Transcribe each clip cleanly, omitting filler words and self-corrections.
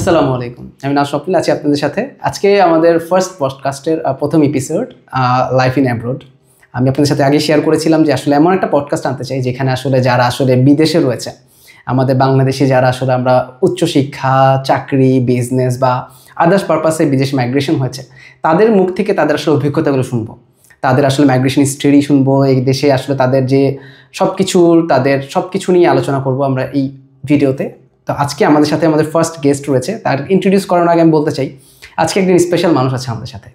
আসসালামু আলাইকুম, আমি নাশরফুল আছি আপনাদের সাথে। আজকে আমাদের ফার্স্ট পডকাস্টের প্রথম এপিসোড, লাইফ ইন অ্যাব্রোড। আমি আপনাদের সাথে আগে শেয়ার করেছিলাম যে আসলে এমন একটা পডকাস্ট আনতে চাই যেখানে আসলে যারা আসলে বিদেশে রয়েছে, আমাদের বাংলাদেশে যারা আসলে আমরা উচ্চশিক্ষা, চাকরি, বিজনেস বা আদার্স পারপাসে বিদেশে মাইগ্রেশন হয়েছে, তাদের মুখ থেকে তাদের আসলে অভিজ্ঞতাগুলো শুনবো, তাদের আসলে মাইগ্রেশন হিস্ট্রি শুনবো, এই দেশে আসলে তাদের যে সব কিছু নিয়ে আলোচনা করব আমরা এই ভিডিওতে। তো আজকে আমাদের সাথে আমাদের ফার্স্ট গেস্ট রয়েছে। তার ইন্ট্রোডিউস করার আগে আমি বলতে চাই, আজকে একদিন স্পেশাল মানুষ আছে আমাদের সাথে,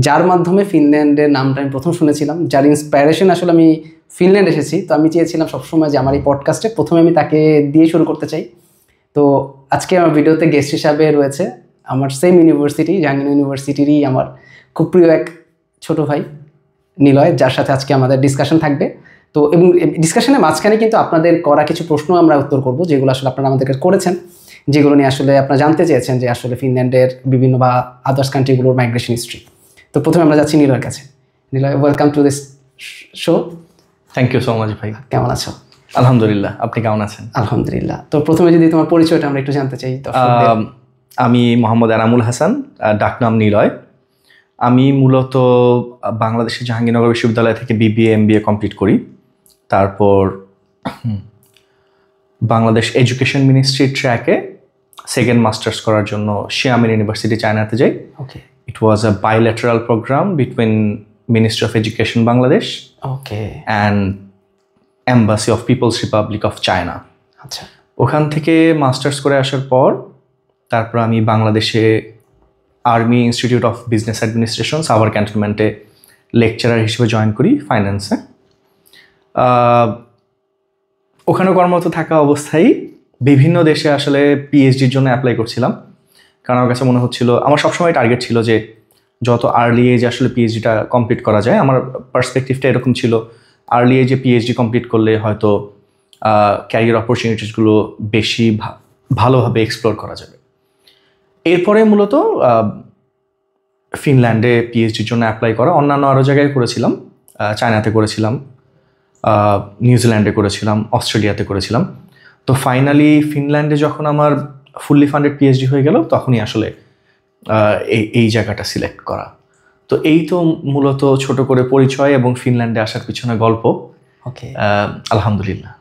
যার মাধ্যমে ফিনল্যান্ডের নামটা আমি প্রথম শুনেছিলাম, যার ইন্সপায়ারেশন আসলে আমি ফিনল্যান্ড এসেছি। তো আমি চেয়েছিলাম সবসময় যে আমার এই পডকাস্টে প্রথমে আমি তাকে দিয়ে শুরু করতে চাই। তো আজকে আমার ভিডিওতে গেস্ট হিসাবে রয়েছে আমার সেম ইউনিভার্সিটি, জাহাঙ্গীরনগর ইউনিভার্সিটিরই আমার খুব প্রিয় এক ছোটো ভাই নিলয়, যার সাথে আজকে আমাদের ডিসকাশন থাকবে। তো এবং ডিসকাশনের মাঝখানে কিন্তু আপনাদের করা কিছু প্রশ্ন আমরা উত্তর করব, যেগুলো আসলে আপনারা আমাদেরকে করেছেন, যেগুলো নিয়ে আসলে আপনারা জানতে চেয়েছেন যে আসলে ফিনল্যান্ডের বিভিন্ন বা আদার্স কান্ট্রিগুলোর মাইগ্রেশন হিস্ট্রি। তো প্রথমে আমরা যাচ্ছি নিলয়ের কাছে। Niloy, welcome to this show. Thank you so much ভাই। কেমন আছো? আলহামদুলিল্লাহ, আপনি কেমন আছেন? আলহামদুলিল্লাহ। তো প্রথমে যদি তোমার পরিচয়টা আমরা একটু জানতে চাই। আমি মোহাম্মদ এনামুল হাসান, ডাকনাম নিলয়। আমি মূলত বাংলাদেশের জাহাঙ্গীরনগর বিশ্ববিদ্যালয় থেকে BBA MBA কমপ্লিট করি। তারপর বাংলাদেশ এডুকেশন মিনিস্ট্রি ট্র্যাকে সেকেন্ড মাস্টার্স করার জন্য শিয়ামিন ইউনিভার্সিটি চায়নাতে যাই। Okay. It was a bilateral programme between ministry of education Bangladesh and embassy of people's republic of China. আচ্ছা। ওখান থেকে মাস্টার্স করে আসার পর তারপর আমি বাংলাদেশে army institute of business administration Savar ক্যান্টনমেন্টে লেকচারার হিসেবে জয়েন করি ফাইন্যান্সে। ওখানে কর্মরত থাকা অবস্থায় বিভিন্ন দেশে আসলে পিএইচডির জন্য অ্যাপ্লাই করছিলাম, কারণ আমার কাছে মনে হচ্ছিল, আমার সবসময় টার্গেট ছিল যে যত আর্লি এজে আসলে পিএইচডিটা কমপ্লিট করা যায়। আমার পার্সপেক্টিভটা এরকম ছিল, আর্লি এজে পিএইচডি কমপ্লিট করলে হয়তো ক্যারিয়ার অপরচুনিটিসগুলো বেশি ভালোভাবে এক্সপ্লোর করা যাবে। এরপরে মূলত ফিনল্যান্ডে পিএইচডির জন্য অ্যাপ্লাই করা, অন্যান্য আরও জায়গায় করেছিলাম, চায়নাতে করেছিলাম, নিউজিল্যান্ডে করেছিলাম, অস্ট্রেলিয়াতে করেছিলাম। তো ফাইনালি ফিনল্যান্ডে যখন আমার ফুললি ফান্ডেড পিএইচডি হয়ে গেল, তখনই আসলে এই জায়গাটা সিলেক্ট করা। তো এই তো মূলত ছোট করে পরিচয় এবং ফিনল্যান্ডে আসার পিছনে গল্প। ওকে, আলহামদুলিল্লাহ।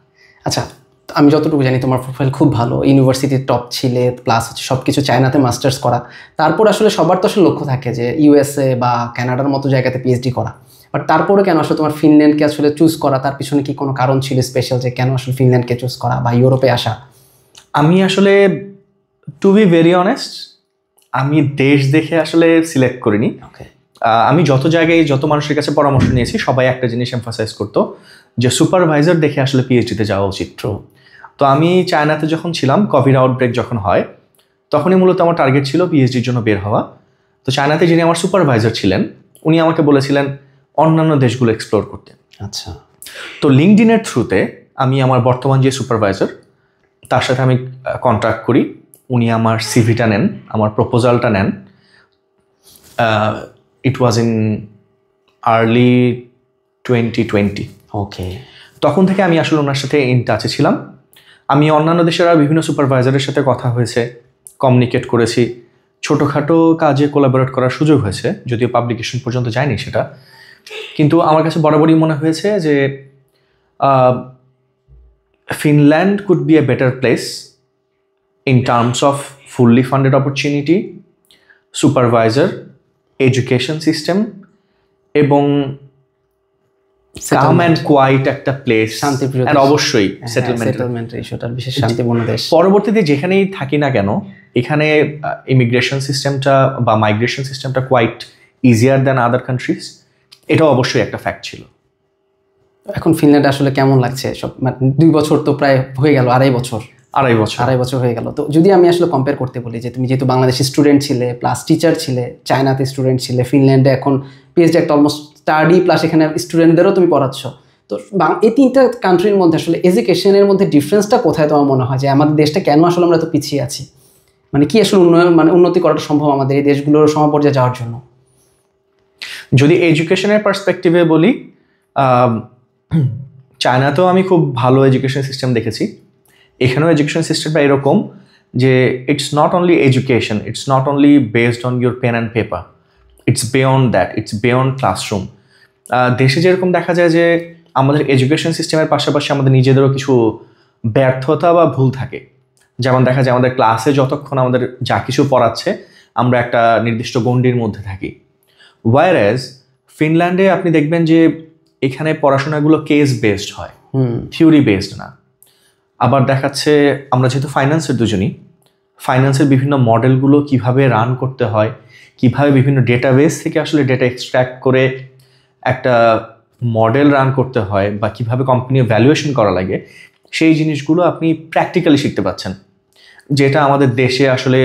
আচ্ছা, আমি যতটুকু জানি তোমার প্রোফাইল খুব ভালো, ইউনিভার্সিটির টপ ছিলে, প্লাস হচ্ছে সব কিছু চায়নাতে মাস্টার্স করা। তারপর আসলে সবার তো আসলে লক্ষ্য থাকে যে USA বা কানাডার মতো জায়গাতে পিএইচডি করা, বাট তারপরে কেন আসলে তোমার ফিনল্যান্ডকে আসলে চুজ করা? তার পিছনে কি কোনো কারণ ছিল স্পেশাল যে কেন আসলে ফিনল্যান্ডকে চুজ করা বা ইউরোপে আসা? আমি আসলে টু বি ভেরি অনেস্ট, আমি দেশ দেখে আসলে সিলেক্ট করিনি। আমি যত জায়গায় যত মানুষের কাছে পরামর্শ নিয়েছি, সবাই একটা জিনিস এমফাসাইজ করতো যে সুপারভাইজার দেখে আসলে পিএইচডিতে যাওয়া উচিত। তো আমি চায়নাতে যখন ছিলাম, কোভিড আউটব্রেক যখন হয়, তখনই মূলত আমার টার্গেট ছিল পিএইচডির জন্য বের হওয়া। তো চায়নাতে যিনি আমার সুপারভাইজার ছিলেন, উনি আমাকে বলেছিলেন অন্যান্য দেশগুলো এক্সপ্লোর করতে। আচ্ছা। তো লিঙ্কডইনের থ্রুতে আমি আমার বর্তমান যে সুপারভাইজার, তার সাথে আমি কন্ট্যাক্ট করি। উনি আমার সিভিটা নেন, আমার প্রপোজালটা নেন। ইট ওয়াজ ইন আর্লি 2020। ওকে। তখন থেকে আমি আসলে ওনার সাথে ইন টাচে ছিলাম। আমি অন্যান্য দেশের আর বিভিন্ন সুপারভাইজারের সাথে কথা হয়েছে, কমিউনিকেট করেছি, ছোটোখাটো কাজে কোলাবোরেট করার সুযোগ হয়েছে, যদিও পাবলিকেশন পর্যন্ত যায়নি সেটা। কিন্তু আমার কাছে বরাবরই মনে হয়েছে যে Finland could B a better place in terms of fully funded opportunity, supervisor, education system এবং কাম অ্যান্ড কোয়াইট একটা প্লেস, শান্তিপ্রিয়, অবশ্যই সেটেলমেন্ট ইস্যুটার বিশেষ শান্তিপূর্ণ দেশ। পরবর্তীতে যেখানেই থাকি না কেন, এখানে ইমিগ্রেশন সিস্টেমটা বা মাইগ্রেশন সিস্টেমটা quite easier than other countries, এটাও অবশ্যই একটা ফ্যাক্ট ছিল। এখন ফিনল্যান্ড আসলে কেমন লাগছে? সব 2 বছর তো প্রায় হয়ে গেল, আড়াই বছর হয়ে গেল। তো যদি আমি আসলে কম্পেয়ার করতে বলি যে তুমি যেহেতু বাংলাদেশি স্টুডেন্ট ছিলে, প্লাস টিচার ছিলে, চায়নাতে স্টুডেন্ট ছিলে, ফিনল্যান্ডে এখন পিএইচডি একটা অলমোস্ট স্টাডি, প্লাস এখানে স্টুডেন্টদেরও তুমি পড়াচ্ছ। তো এই 3টা কান্ট্রির মধ্যে আসলে এডুকেশনের মধ্যে ডিফারেন্সটা কোথায় তোমার মনে হয় যে আমাদের দেশটা কেন আসলে আমরা তো পিছিয়ে আছি? মানে কি আসলে উন্নতি করাটা সম্ভব আমাদের এই দেশগুলোর সমপর্যায়ে যাওয়ার জন্য? যদি এডুকেশনের পার্সপেক্টিভে বলি, চায়নাতেও আমি খুব ভালো এডুকেশন সিস্টেম দেখেছি, এখানেও এডুকেশন সিস্টেমটা এরকম, যে it's not only education, it's not only based on your pen and paper, it's beyond that, it's beyond classroom. দেশে যেরকম দেখা যায় যে আমাদের এডুকেশন সিস্টেমের পাশাপাশি আমাদের নিজেদেরও কিছু ব্যর্থতা বা ভুল থাকে। যেমন দেখা যায় আমাদের ক্লাসে যতক্ষণ আমাদের যা কিছু পড়াচ্ছে আমরা একটা নির্দিষ্ট গণ্ডির মধ্যে থাকি। ওয়ারএজ ফিনল্যান্ডে আপনি দেখবেন যে এখানে পড়াশোনাগুলো কেস বেসড হয়, থিওরি বেসড না। আবার দেখাচ্ছে আমরা যেহেতু ফাইন্যান্সের দুজনই, ফাইন্যান্সের বিভিন্ন মডেলগুলো কিভাবে রান করতে হয়, কিভাবে বিভিন্ন ডেটাবেস থেকে আসলে ডেটা এক্সট্র্যাক্ট করে একটা মডেল রান করতে হয় বা কিভাবে কোম্পানির ভ্যালুয়েশন করা লাগে, সেই জিনিসগুলো আপনি প্র্যাকটিক্যালি শিখতে পাচ্ছেন, যেটা আমাদের দেশে আসলে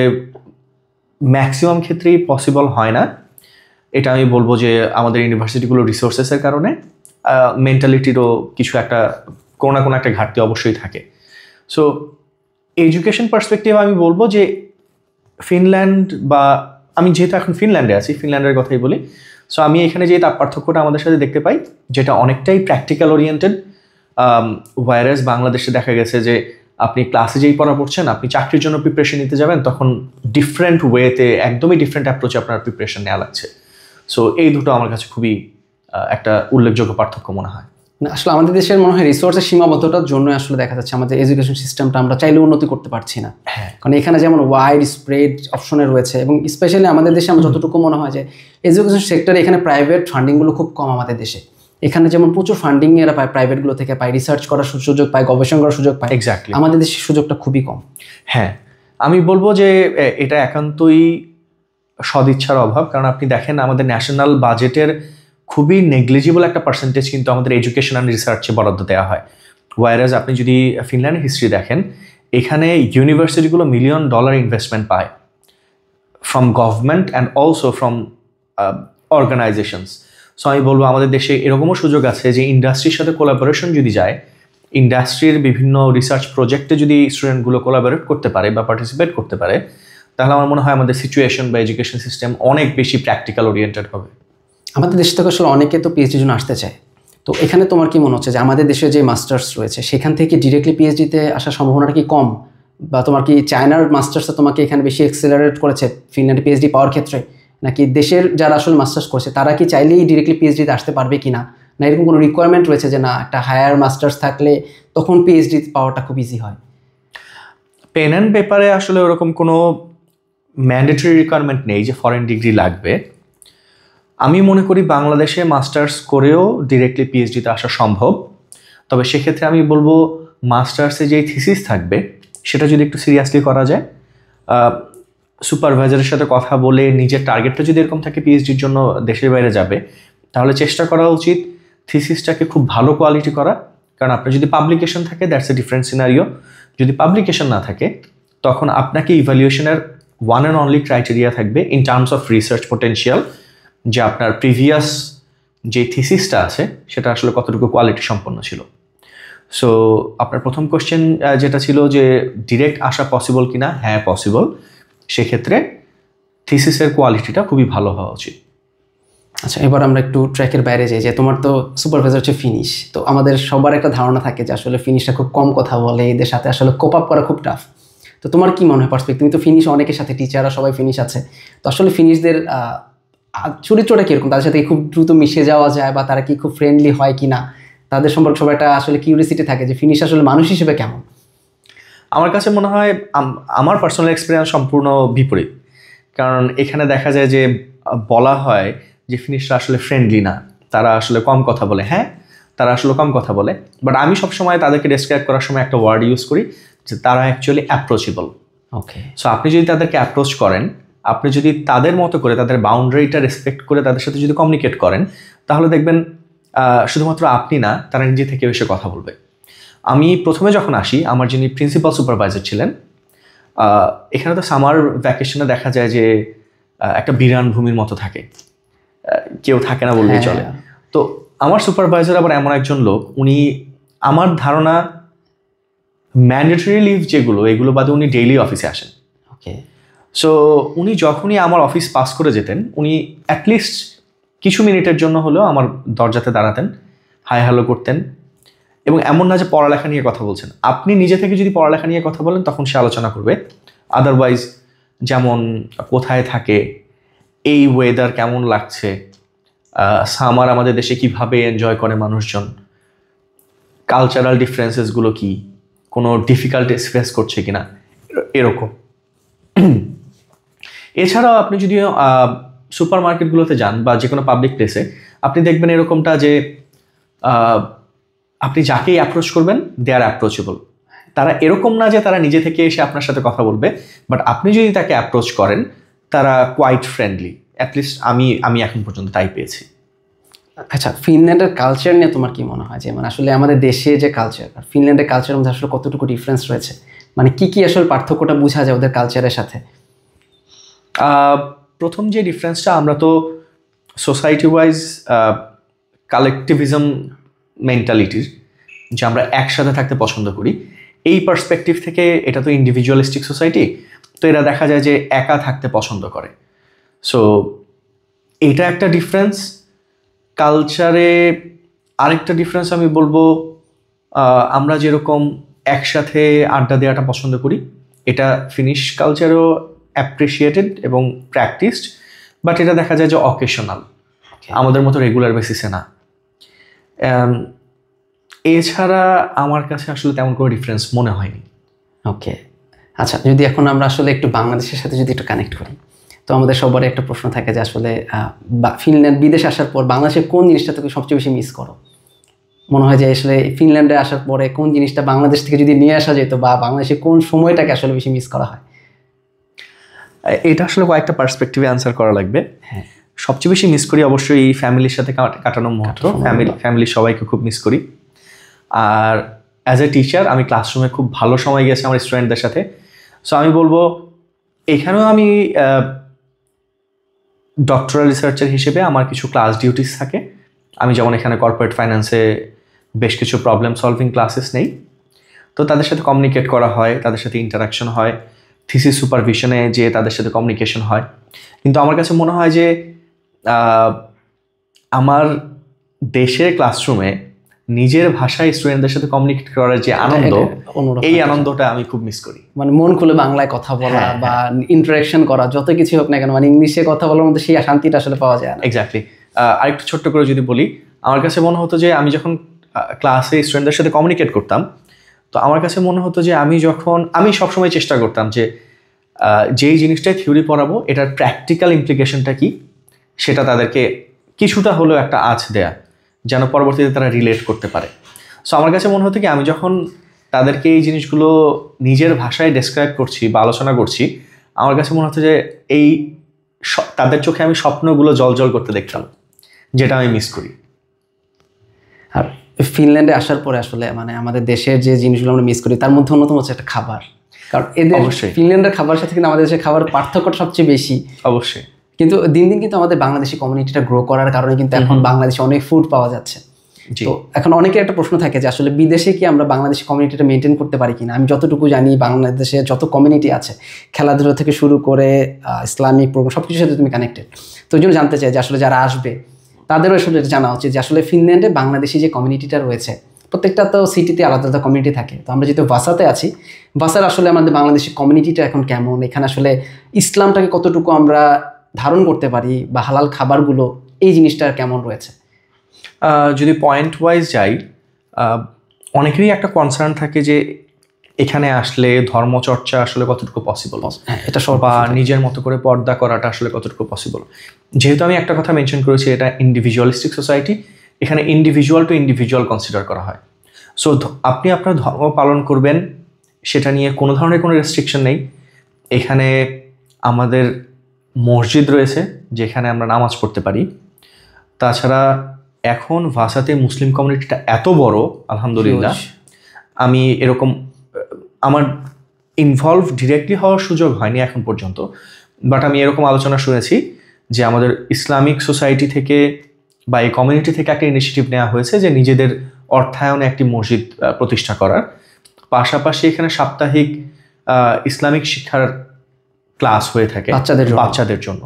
ম্যাক্সিমাম ক্ষেত্রেই পসিবল হয় না। এটা আমি বলবো যে আমাদের ইউনিভার্সিটিগুলো রিসোর্সেসের কারণে, মেন্টালিটিরও কিছু একটা কোনো না কোনো একটা ঘাটতি অবশ্যই থাকে। সো এডুকেশন পার্সপেক্টিভ আমি বলবো যে ফিনল্যান্ড, বা আমি যেহেতু এখন ফিনল্যান্ডে আছি, ফিনল্যান্ডের কথাই বলি। সো আমি এখানে যে তার পার্থক্যটা আমাদের সাথে দেখতে পাই, যেটা অনেকটাই প্র্যাকটিক্যাল ওরিয়েন্টেড। ওয়ারএস বাংলাদেশে দেখা গেছে যে আপনি ক্লাসে যেই পড়া পড়ছেন, আপনি চাকরির জন্য প্রিপারেশন নিতে যাবেন, তখন ডিফারেন্ট ওয়েতে, একদমই ডিফারেন্ট অ্যাপ্রোচে আপনার প্রিপারেশন নেওয়া লাগছে। সো এই দুটো আমার কাছে খুবই একটা উল্লেখযোগ্য পার্থক্য মনে হয়। আসলে আমাদের দেশের মনে হয় রিসোর্সের সীমাবদ্ধতার জন্য আসলে দেখা যাচ্ছে আমাদের এডুকেশন সিস্টেমটা আমরা চাইলে উন্নতি করতে পারছি না। কারণ এখানে যেমন ওয়াইড স্প্রেড অপশনে রয়েছে, এবং স্পেশালি আমাদের দেশে আমার যতটুকু মনে হয় যে এডুকেশন সেক্টরে এখানে প্রাইভেট ফান্ডিংগুলো খুব কম আমাদের দেশে। এখানে যেমন প্রচুর ফান্ডিং এরা পায়, প্রাইভেটগুলো থেকে পায়, রিসার্চ করার সুযোগ পায়, গবেষণা করার সুযোগ পায়। এক্স্যাক্টলি, আমাদের দেশের সুযোগটা খুবই কম। হ্যাঁ, আমি বলবো যে এটা একান্তই সদিচ্ছার অভাব। কারণ আপনি দেখেন আমাদের ন্যাশনাল বাজেটের খুবই নেগলিজিবল একটা পার্সেন্টেজ কিন্তু আমাদের এডুকেশন অ্যান্ড রিসার্চে বরাদ্দ দেওয়া হয়। ওয়াইরাজ আপনি যদি ফিনল্যান্ডের হিস্ট্রি দেখেন, এখানে ইউনিভার্সিটিগুলো $1 মিলিয়ন ইনভেস্টমেন্ট পায় from government and also from organisations. So আমি বলবো আমাদের দেশে এরকমও সুযোগ আছে যে ইন্ডাস্ট্রির সাথে কোলাবোরেশন যদি যায়, ইন্ডাস্ট্রির বিভিন্ন রিসার্চ প্রজেক্টে যদি স্টুডেন্টগুলো কোলাবোরেট করতে পারে বা পার্টিসিপেট করতে পারে, তাহলে আমার মনে হয় আমাদের সিচুয়েশন বা এডুকেশন সিস্টেম অনেক বেশি প্র্যাকটিক্যাল ওরিয়েন্টেড হবে। আমাদের দেশ থেকে আসলে অনেকে তো পিএইচডির জন্য আসতে চায়। তো এখানে তোমার কি মনে হচ্ছে যে আমাদের দেশে যে মাস্টার্স রয়েছে সেখান থেকে ডিরেক্টলি পিএইচডিতে আসার সম্ভাবনাটা কি কম, বা তোমার কি চায়নার মাস্টার্সটা তোমাকে এখানে বেশি এক্সেলারেট করেছে ফিনল্যান্ডে পিএইচডি পাওয়ার ক্ষেত্রে, নাকি দেশের যারা আসলে মাস্টার্স করছে তারা কি চাইলেই ডিরেক্টলি পিএইচডিতে আসতে পারবে কি না, না এরকম কোনো রিকোয়ারমেন্ট রয়েছে যে না একটা হায়ার মাস্টার্স থাকলে তখন পিএইচডি পাওয়াটা খুব ইজি হয়? পেন অ্যান্ড পেপারে আসলে ওরকম কোনো ম্যান্ডেটরি রিকোয়ারমেন্ট নেই যে ফরেন ডিগ্রি লাগবে। আমি মনে করি বাংলাদেশে মাস্টার্স করেও ডিরেক্টলি পিএইচডিতে আসা সম্ভব। তবে সেক্ষেত্রে আমি বলবো মাস্টার্সে যেই থিসিস থাকবে সেটা যদি একটু সিরিয়াসলি করা যায়, সুপারভাইজারের সাথে কথা বলে নিজের টার্গেটটা যদি এরকম থাকে পিএইচডির জন্য দেশের বাইরে যাবে, তাহলে চেষ্টা করা উচিত থিসিসটাকে খুব ভালো কোয়ালিটি করা। কারণ আপনার যদি পাবলিকেশন থাকে দ্যাটস এ ডিফারেন্ট সিনারিও। যদি পাবলিকেশন না থাকে তখন আপনাকে ইভ্যালুয়েশনের ওয়ান অ্যান্ড অনলি ক্রাইটেরিয়া থাকবে in terms of research potential, যে আপনার প্রিভিয়াস যে থিসিসটা আছে সেটা আসলে কতটুকু কোয়ালিটি সম্পন্ন ছিল। সো আপনার প্রথম কোশ্চেন যেটা ছিল যে ডিরেক্ট আসা পসিবল কিনা, হ্যাঁ পসিবল। সেক্ষেত্রে থিসিসের কোয়ালিটিটা খুবই ভালো হওয়া উচিত। আচ্ছা, এবার আমরা একটু ট্র্যাকের বাইরে যাই। যে তোমার তো সুপারভাইজার হচ্ছে ফিনিশ, তো আমাদের সবার একটা ধারণা থাকে যে আসলে ফিনিশটা খুব কম কথা বলে, এদের সাথে আসলে কোপ আপ করা খুব টাফ। তো তোমার কি মনে হয় পার্সপেক্টিভ? তুমি তো ফিনিশ অনেকের সাথে, টিচাররা সবাই ফিনিশ আছে, তো আসলে ফিনিশদের চরিত্রটা কীরকম? তাদের সাথে খুব দ্রুত মিশে যাওয়া যায়, বা তারা কি খুব ফ্রেন্ডলি হয় কি না? তাদের সম্পর্কে সবার একটা আসলে কিউরিয়াসিটি থাকে যে ফিনিশ আসলে মানুষ হিসেবে কেমন। আমার কাছে মনে হয় আমার পার্সোনাল এক্সপিরিয়েন্স সম্পূর্ণ বিপরীত। কারণ এখানে দেখা যায় যে বলা হয় যে ফিনিশরা আসলে ফ্রেন্ডলি না, তারা আসলে কম কথা বলে। হ্যাঁ, তারা আসলে কম কথা বলে, বাট আমি সবসময় তাদেরকে ডেসক্রাইব করার সময় একটা ওয়ার্ড ইউজ করি যে তারা অ্যাকচুয়ালি অ্যাপ্রোচেবল। ওকে, সো আপনি যদি তাদেরকে অ্যাপ্রোচ করেন, আপনি যদি তাদের মতো করে তাদের বাউন্ডারিটা রেসপেক্ট করে তাদের সাথে যদি কমিউনিকেট করেন, তাহলে দেখবেন শুধুমাত্র আপনি না, তারা নিজে থেকে এসে কথা বলবে। আমি প্রথমে যখন আসি, আমার যিনি প্রিন্সিপাল সুপারভাইজার ছিলেন, এখানে তো সামার ভ্যাকেশনে দেখা যায় যে একটা বিরান ভূমির মতো থাকে, কেউ থাকে না বললেই চলে। তো আমার সুপারভাইজার আবার এমন একজন লোক, উনি আমার ধারণা ম্যান্ডেটরি লিভ যেগুলো, এগুলো বাদে উনি ডেইলি অফিসে আসেন। ওকে, সো উনি যখনই আমার অফিস পাস করে যেতেন, উনি অ্যাটলিস্ট কিছু মিনিটের জন্য হলেও আমার দরজাতে দাঁড়াতেন, হাই হ্যালো করতেন। এবং এমন না যে পড়ালেখা নিয়ে কথা বলছেন, আপনি নিজে থেকে যদি পড়ালেখা নিয়ে কথা বলেন তখন সে আলোচনা করবে, আদারওয়াইজ যেমন কোথায় থাকে, এই ওয়েদার কেমন লাগছে, সামার আমাদের দেশে কিভাবে এনজয় করে মানুষজন, কালচারাল ডিফারেন্সেসগুলো কি, কোনো ডিফিকাল্টিস ফেস করছে কিনা, এরকম। এছাড়াও আপনি যদি সুপার মার্কেটগুলোতে যান বা যে কোনো পাবলিক প্লেসে, আপনি দেখবেন এরকমটা যে আপনি যাকেই অ্যাপ্রোচ করবেন দে আর অ্যাপ্রোচেবল। তারা এরকম না যে তারা নিজে থেকে এসে আপনার সাথে কথা বলবে, বাট আপনি যদি তাকে অ্যাপ্রোচ করেন তারা কোয়াইট ফ্রেন্ডলি, অ্যাটলিস্ট আমি এখন পর্যন্ত তাই পেয়েছি। আচ্ছা, ফিনল্যান্ডের কালচার নিয়ে তোমার কি মনে হয়, যে মানে আসলে আমাদের দেশে যে কালচার আর ফিনল্যান্ডের কালচারের মধ্যে আসলে কতটুকু ডিফারেন্স রয়েছে, মানে কি কি আসলে পার্থক্যটা বোঝা যায় ওদের কালচারের সাথে? প্রথম যে ডিফারেন্সটা, আমরা তো সোসাইটি ওয়াইজ কালেকটিভিজম মেন্টালিটির, যে আমরা একসাথে থাকতে পছন্দ করি, এই পার্সপেক্টিভ থেকে এটা তো ইন্ডিভিজুয়ালিস্টিক সোসাইটি, তো এরা দেখা যায় যে একা থাকতে পছন্দ করে। সো এটা একটা ডিফারেন্স। কালচারে আরেকটা ডিফারেন্স আমি বলবো, আমরা যেরকম একসাথে আড্ডা দেওয়াটা পছন্দ করি, এটা ফিনিশ কালচারও অ্যাপ্রিসিয়েটেড এবং প্র্যাকটিসড, বাট এটা দেখা যায় যে অকেশনাল, আমাদের মতো রেগুলার বেসিসে না। এছাড়া আমার কাছে আসলে তেমন কোনো ডিফারেন্স মনে হয়নি। ওকে, আচ্ছা, যদি এখন আমরা আসলে একটু বাংলাদেশের সাথে যদি একটু কানেক্ট করি, তো আমাদের সবারই একটা প্রশ্ন থাকে যে আসলে ফিনল্যান্ড বিদেশে আসার পর বাংলাদেশের কোন জিনিসটা তুমি সবচেয়ে বেশি মিস করো? মনে হয় যে আসলে ফিনল্যান্ডে আসার পরে কোন জিনিসটা বাংলাদেশ থেকে যদি নিয়ে আসা যেত, বা বাংলাদেশে কোন সময়টাকে আসলে বেশি মিস করা হয়? এটা আসলে কয়েকটা পার্সপেক্টিভে অ্যান্সার করা লাগবে। হ্যাঁ, সবচেয়ে বেশি মিস করি অবশ্যই এই ফ্যামিলির সাথে কাটানো মুহূর্ত, ফ্যামিলির সবাইকে খুব মিস করি। আর অ্যাজ এ টিচার আমি ক্লাসরুমে খুব ভালো সময় গেছি আমার স্টুডেন্টদের সাথে। সো আমি বলবো এখানেও আমি ডক্টরাল রিসার্চার হিসেবে আমার কিছু ক্লাস ডিউটিস থাকে। আমি যেমন এখানে কর্পোরেট ফাইন্যান্সে বেশ কিছু প্রবলেম সলভিং ক্লাসেস নেই, তো তাদের সাথে কমিউনিকেট করা হয়, তাদের সাথে ইন্টারাকশন হয়, থিসিস সুপারভিশনে যে তাদের সাথে কমিউনিকেশন হয়। কিন্তু আমার কাছে মনে হয় যে আমার দেশের ক্লাসরুমে নিজের ভাষায় স্টুডেন্টদের সাথে কমিউনিকেট করার যে আনন্দ, এই আনন্দটা আমি খুব মিস করি। মানে মন খুলে বাংলায় কথা বলা বা ইন্টারাকশন করা, যত কিছু হোক না কেন, মানে ইংলিশে কথা বলার মধ্যে সেই শান্তিটা আসলে পাওয়া যায় না। এক্স্যাক্টলি। আরেকটু ছোট্ট করে যদি বলি, আমার কাছে মনে হতো যে আমি যখন ক্লাসে স্টুডেন্টদের সাথে কমিউনিকেট করতাম, তো আমার কাছে মনে হতো যে আমি সবসময় চেষ্টা করতাম যে যেই জিনিসটাই থিওরি পড়াবো এটার প্র্যাকটিক্যাল ইমপ্লিকেশনটা কি সেটা তাদেরকে কিছুটা হলেও একটা আঁচ দেয়া, যেন পরবর্তীতে তারা রিলেট করতে পারে। সো আমার কাছে মনে হতো কি, আমি যখন তাদেরকে এই জিনিসগুলো নিজের ভাষায় ডেসক্রাইব করছি বা আলোচনা করছি, আমার কাছে মনে হতো যে তাদের চোখে আমি স্বপ্নগুলো জল করতে দেখতাম, যেটা আমি মিস করি। আর ফিনল্যান্ডে আসার পরে আসলে মানে আমাদের দেশের যে জিনিসগুলো আমরা মিস করি তার মধ্যে অন্যতম হচ্ছে একটা খাবার, কারণ এদের ফিনল্যান্ডের খাবারের সাথে কিন্তু আমাদের দেশের খাবার পার্থক্যটা সবচেয়ে বেশি। অবশ্যই। কিন্তু দিন দিন কিন্তু আমাদের বাংলাদেশি কমিউনিটিটা গ্রো করার কারণে কিন্তু এখন বাংলাদেশে অনেক ফুড পাওয়া যাচ্ছে। তো এখন অনেকের একটা প্রশ্ন থাকে যে আসলে বিদেশে কি আমরা বাংলাদেশি কমিউনিটিটা মেনটেন করতে পারি কিনা। আমি যতটুকু জানি বাংলাদেশে যত কমিউনিটি আছে, খেলাধুলা থেকে শুরু করে ইসলামিক প্রোগ্রাম সব কিছুর সাথে তুমি কানেক্টেড। তো ওই জন্য জানতে চাই যে আসলে যারা আসবে তাদেরও আসলে জানা উচিত যে আসলে ফিনল্যান্ডে বাংলাদেশি যে কমিউনিটিটা রয়েছে, প্রত্যেকটা তো সিটিতে আলাদা আলাদা কমিউনিটি থাকে। তো আমরা যেহেতু ভাসাতে আছি, ভাসার আসলে আমাদের বাংলাদেশি কমিউনিটিটা এখন কেমন, এখানে আসলে ইসলামটাকে কতটুকু আমরা ধারণ করতে পারি, বা হালাল খাবারগুলো এই জিনিসটা কেমন রয়েছে? যদি পয়েন্ট ওয়াইজ যাই, অনেকেরই একটা কনসার্ন থাকে যে এখানে আসলে ধর্মচর্চা আসলে কতটুকু পসিবল, এটা বা নিজের মতো করে পর্দা করাটা আসলে কতটুকু পসিবল। যেহেতু আমি একটা কথা মেনশন করেছি, এটা ইন্ডিভিজুয়ালিস্টিক সোসাইটি, এখানে ইন্ডিভিজুয়াল টু ইন্ডিভিজুয়াল কনসিডার করা হয়। সো আপনি আপনার ধর্ম পালন করবেন, সেটা নিয়ে কোনো ধরনের কোনো রেস্ট্রিকশন নেই। এখানে আমাদের মসজিদ রয়েছে যেখানে আমরা নামাজ পড়তে পারি। তাছাড়া এখন ভাসাতে মুসলিম কমিউনিটিটা এত বড়, আলহামদুলিল্লাহ। আমি এরকম আমার ইনভলভ ডিরেক্টলি হওয়ার সুযোগ হয়নি এখন পর্যন্ত, বাট আমি এরকম আলোচনা শুনেছি যে আমাদের ইসলামিক সোসাইটি থেকে বা এই কমিউনিটি থেকে একটা ইনিশিয়েটিভ নেওয়া হয়েছে যে নিজেদের অর্থায়নে একটি মসজিদ প্রতিষ্ঠা করার, পাশাপাশি এখানে সাপ্তাহিক ইসলামিক শিক্ষার ক্লাস হয়ে থাকে বাচ্চাদের জন্য।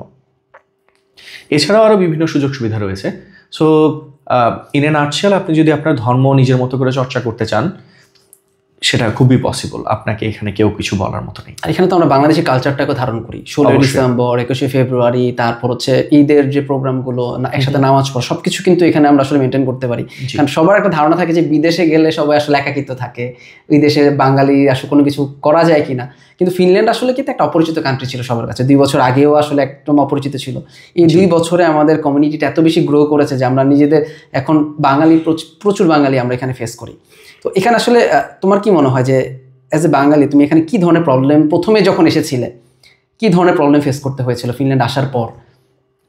এছাড়াও আরও বিভিন্ন সুযোগ সুবিধা রয়েছে। সো ইন এ নাটশেল, আপনি যদি আপনার ধর্ম নিজের মতো করে চর্চা করতে চান, সেটা খুবই পসিবল, আপনাকে এখানে কেউ কিছু বলার মতো নেই। আর এখানে তো আমরা বাংলাদেশি কালচারটাকে ধারণ করি, 16 ডিসেম্বর, 21শে ফেব্রুয়ারি, তারপর হচ্ছে ঈদের যে প্রোগ্রামগুলো, একসাথে নামাজ পড়া, সবকিছু কিন্তু এখানে আমরা আসলে মেনটেন করতে পারি। কারণ সবার একটা ধারণা থাকে যে বিদেশে গেলে সবাই আসলে একাকিত্ব থাকে, বিদেশে বাঙালি আসলে কোনো কিছু করা যায় কিনা। কিন্তু ফিনল্যান্ড আসলে কিন্তু একটা অপরিচিত কান্ট্রি ছিল সবার কাছে, 2 বছর আগেও আসলে একদম অপরিচিত ছিল। এই 2 বছরে আমাদের কমিউনিটিটা এত বেশি গ্রো করেছে যে আমরা নিজেদের এখন বাঙালি, প্রচুর বাঙালি আমরা এখানে ফেস করি। তো এখানে আসলে তোমার কি মনে হয় যে অ্যাজ এ বাঙালি তুমি এখানে কি ধরনের প্রবলেম, প্রথমে যখন এসেছিলে কি ধরনের প্রবলেম ফেস করতে হয়েছিল ফিনল্যান্ড আসার পর,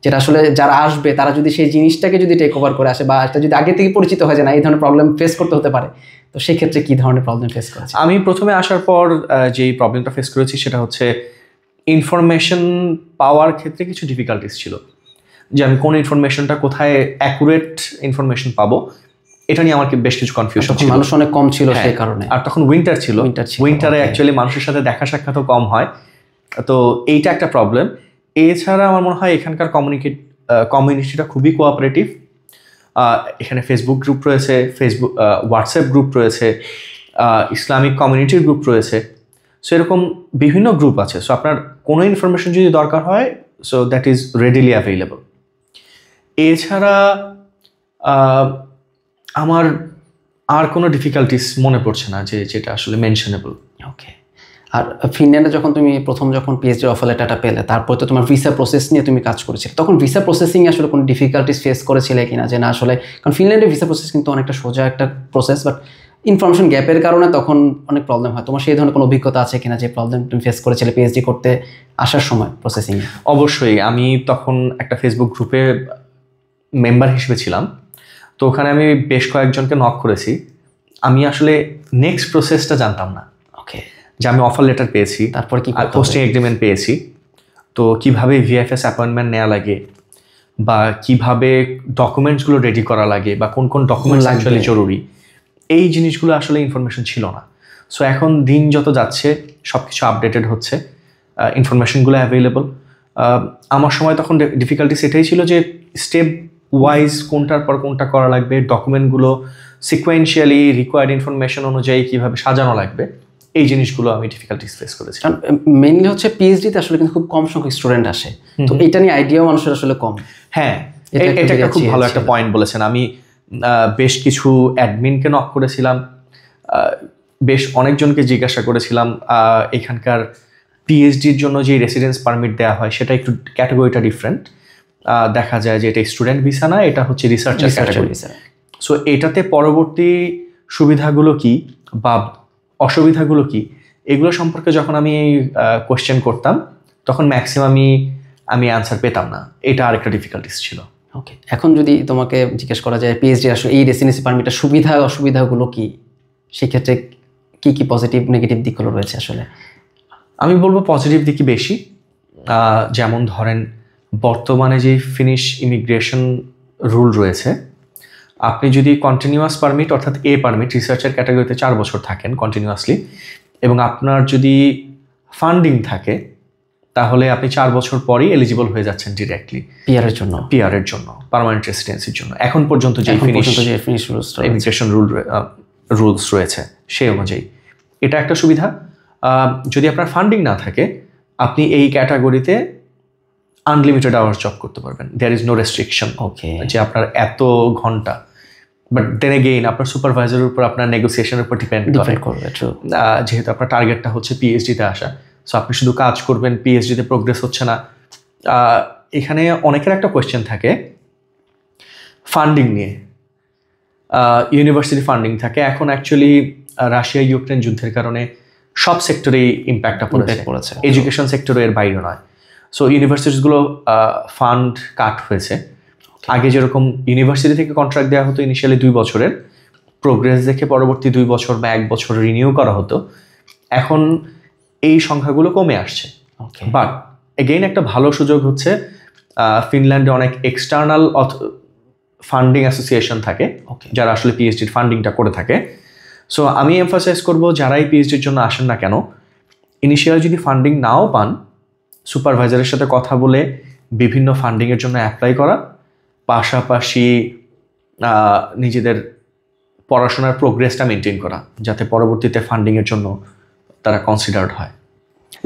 যেটা আসলে যারা আসবে তারা যদি সেই জিনিসটাকে যদি টেক ওভার করে আসে, বা এটা যদি আগে থেকে পরিচিত হয় যে না এই ধরনের প্রবলেম ফেস করতে হতে পারে, তো সেই ক্ষেত্রে কি ধরনের প্রবলেম ফেস করেছে? আমি প্রথমে আসার পর যেই প্রবলেমটা ফেস করেছি সেটা হচ্ছে ইনফরমেশন পাওয়ার ক্ষেত্রে কিছু ডিফিকাল্টিস ছিল, যে আমি কোন ইনফরমেশনটা কোথায় অ্যাকুরেট ইনফরমেশন পাবো এটা নিয়ে আমার বেশ কিছু কনফিউশন ছিল। মানুষ অনেক কম ছিল সেই কারণে, আর তখন উইন্টার ছিল, উইন্টারে অ্যাকচুয়ালি মানুষের সাথে দেখা সাক্ষাৎও কম হয়, তো এইটা একটা প্রবলেম। এছাড়া আমার মনে হয় এখানকার কমিউনিটিটা খুবই কোঅপারেটিভ। এখানে ফেসবুক গ্রুপ রয়েছে, হোয়াটসঅ্যাপ গ্রুপ রয়েছে, ইসলামিক কমিউনিটির গ্রুপ রয়েছে, সো এরকম বিভিন্ন গ্রুপ আছে। সো আপনার কোনো ইনফরমেশন যদি দরকার হয়, so that is readily available. এছাড়া আমার আর কোনো ডিফিকাল্টিস মনে পড়ছে না যেটা আসলে মেনশনেবল। ওকে। আর ফিনল্যান্ডে যখন পিএইচডি অফার লেটারটা পেলে, তারপর তো তোমার ভিসা প্রসেস নিয়ে তুমি কাজ করেছিলে, তখন ভিসা প্রসেসিং আসলে কোনো ডিফিকাল্টিস ফেস করেছিলে কিনা, যে না আসলে, কারণ ফিনল্যান্ডের ভিসা প্রসেস কিন্তু অনেকটা সোজা একটা প্রসেস, বাট ইনফরমেশন গ্যাপের কারণে তখন অনেক প্রবলেম হয়। তোমার সেই ধরনের কোনো অভিজ্ঞতা আছে কিনা যে প্রবলেম তুমি ফেস করেছিলে পিএইচডি করতে আসার সময় প্রসেসিং? অবশ্যই, আমি তখন একটা ফেসবুক গ্রুপে মেম্বার হিসেবে ছিলাম, তো ওখানে আমি বেশ কয়েকজনকে নক করেছি। আমি আসলে নেক্সট প্রসেসটা জানতাম না। ওকে। যে আমি অফার লেটার পেয়েছি, তারপর কি পোস্টিং এগ্রিমেন্ট পেয়েছি, তো কিভাবে ভিএফএস অ্যাপয়েন্টমেন্ট নেওয়া লাগে, বা কিভাবে ডকুমেন্টসগুলো রেডি করা লাগে, বা কোন কোন ডকুমেন্টস অ্যাকচুয়ালি জরুরি, এই জিনিসগুলো আসলে ইনফরমেশন ছিল না। সো এখন দিন যত যাচ্ছে সব কিছু আপডেটেড হচ্ছে, ইনফরমেশনগুলো অ্যাভেলেবল। আমার সময় তখন ডিফিকাল্টি সেটাই ছিল যে স্টেপ ওয়াইজ কোনটার পর কোনটা করা লাগবে, ডকুমেন্টগুলো সিকোয়েন্সিয়ালি রিকোয়ার্ড ইনফরমেশন অনুযায়ী কীভাবে সাজানো লাগবে, এই জিনিসগুলো আমি ডিফিকাল্টিস ফেস করেছি। মেইনলি হচ্ছে পিএইচডিতে আসলে কিন্তু খুব কম সংখ্যক স্টুডেন্ট আসে, তো এটা নিয়ে আইডিয়াও মানুষের আসলে কম। হ্যাঁ, এটা একটা খুব ভালো একটা পয়েন্ট বলেছেন। আমি বেশ কিছু অ্যাডমিনকে নক করেছিলাম, বেশ অনেকজনকে জিজ্ঞাসা করেছিলাম এখানকার পিএইচডির জন্য যে রেসিডেন্স পারমিট দেওয়া হয় সেটা একটু ক্যাটাগরিটা ডিফারেন্ট। দেখা যায় যে এটা স্টুডেন্ট ভিসা না, এটা হচ্ছে রিসার্চার ক্যাটাগরি। সো এটাতে পরবর্তী সুবিধাগুলো কি বা অসুবিধাগুলো কি, এগুলো সম্পর্কে যখন আমি কোয়েশ্চেন করতাম তখন ম্যাক্সিমামই আমি অ্যান্সার পেতাম না। এটা আরেকটা ডিফিকাল্টিস ছিল। ওকে। এখন যদি তোমাকে জিজ্ঞেস করা যায় পিএইচডি আসলে এই রেসিডেন্সি পারমিটের সুবিধা অসুবিধাগুলো কি, সেক্ষেত্রে কি কি পজিটিভ নেগেটিভ দিকগুলো রয়েছে আসলে? আমি বলবো পজিটিভ দিকই বেশি। যেমন ধরেন বর্তমানে যে ফিনিশ ইমিগ্রেশন রুল রয়েছে, আপনি যদি কন্টিনিউয়াস পারমিট অর্থাৎ এ পারমিট রিসার্চের ক্যাটাগরিতে 4 বছর থাকেন কন্টিনিউয়াসলি, এবং আপনার যদি ফান্ডিং থাকে তাহলে আপনি 4 বছর পরই এলিজিবল হয়ে যাচ্ছেন ডিরেক্টলি পিআরের জন্য, পার্মানেন্ট রেসিডেন্সির জন্য। এখন পর্যন্ত যে ফিনিশ ইমিগ্রেশন রুলস রয়েছে সেই অনুযায়ী এটা একটা সুবিধা। যদি আপনার ফান্ডিং না থাকে আপনি এই ক্যাটাগরিতে আনলিমিটেড আওয়ার্স জব করতে পারবেন, দেয়ার ইজ নো রেস্ট্রিকশন যে আপনার এত ঘন্টা। বাট দেন এগেইন আপনার সুপারভাইজারের উপর, আপনার নেগোসিয়েশনের উপর ডিপেন্ড করবে, যেহেতু আপনার টার্গেটটা হচ্ছে পিএইচডিতে আসা। সো আপনি শুধু কাজ করবেন, পিএইচডিতে প্রোগ্রেস হচ্ছে না। এখানে অনেকের একটা কোয়েশ্চেন থাকে ফান্ডিং নিয়ে, ইউনিভার্সিটি ফান্ডিং থাকে। এখন অ্যাকচুয়ালি রাশিয়া ইউক্রেন যুদ্ধের কারণে সব সেক্টরেই ইম্প্যাক্টটা পড়েছে, এডুকেশন সেক্টরে এর বাইরে নয়। সো ইউনিভার্সিটিসগুলো ফান্ড কাট হয়েছে। আগে যেরকম ইউনিভার্সিটি থেকে কন্ট্রাক্ট দেওয়া হতো ইনিশিয়ালি 2 বছরের, প্রোগ্রেস দেখে পরবর্তী 2 বছর বা 1 বছর রিনিউ করা হতো। এখন এই সংখ্যাগুলো কমে আসছে। বাট এগেইন একটা ভালো সুযোগ হচ্ছে ফিনল্যান্ডে অনেক এক্সটার্নাল ফান্ডিং অ্যাসোসিয়েশন থাকে যারা আসলে পিএইচডির ফান্ডিংটা করে থাকে। সো আমি এমফাসাইজ করব যারাই পিএইচডির জন্য আসেন না কেন, ইনিশিয়ালি যদি ফান্ডিং নাও পান, সুপারভাইজারের সাথে কথা বলে বিভিন্ন ফান্ডিংয়ের জন্য অ্যাপ্লাই করা, পাশাপাশি নিজেদের পড়াশোনার প্রোগ্রেসটা মেনটেন করা, যাতে পরবর্তীতে ফান্ডিংয়ের জন্য তারা কনসিডার্ড হয়।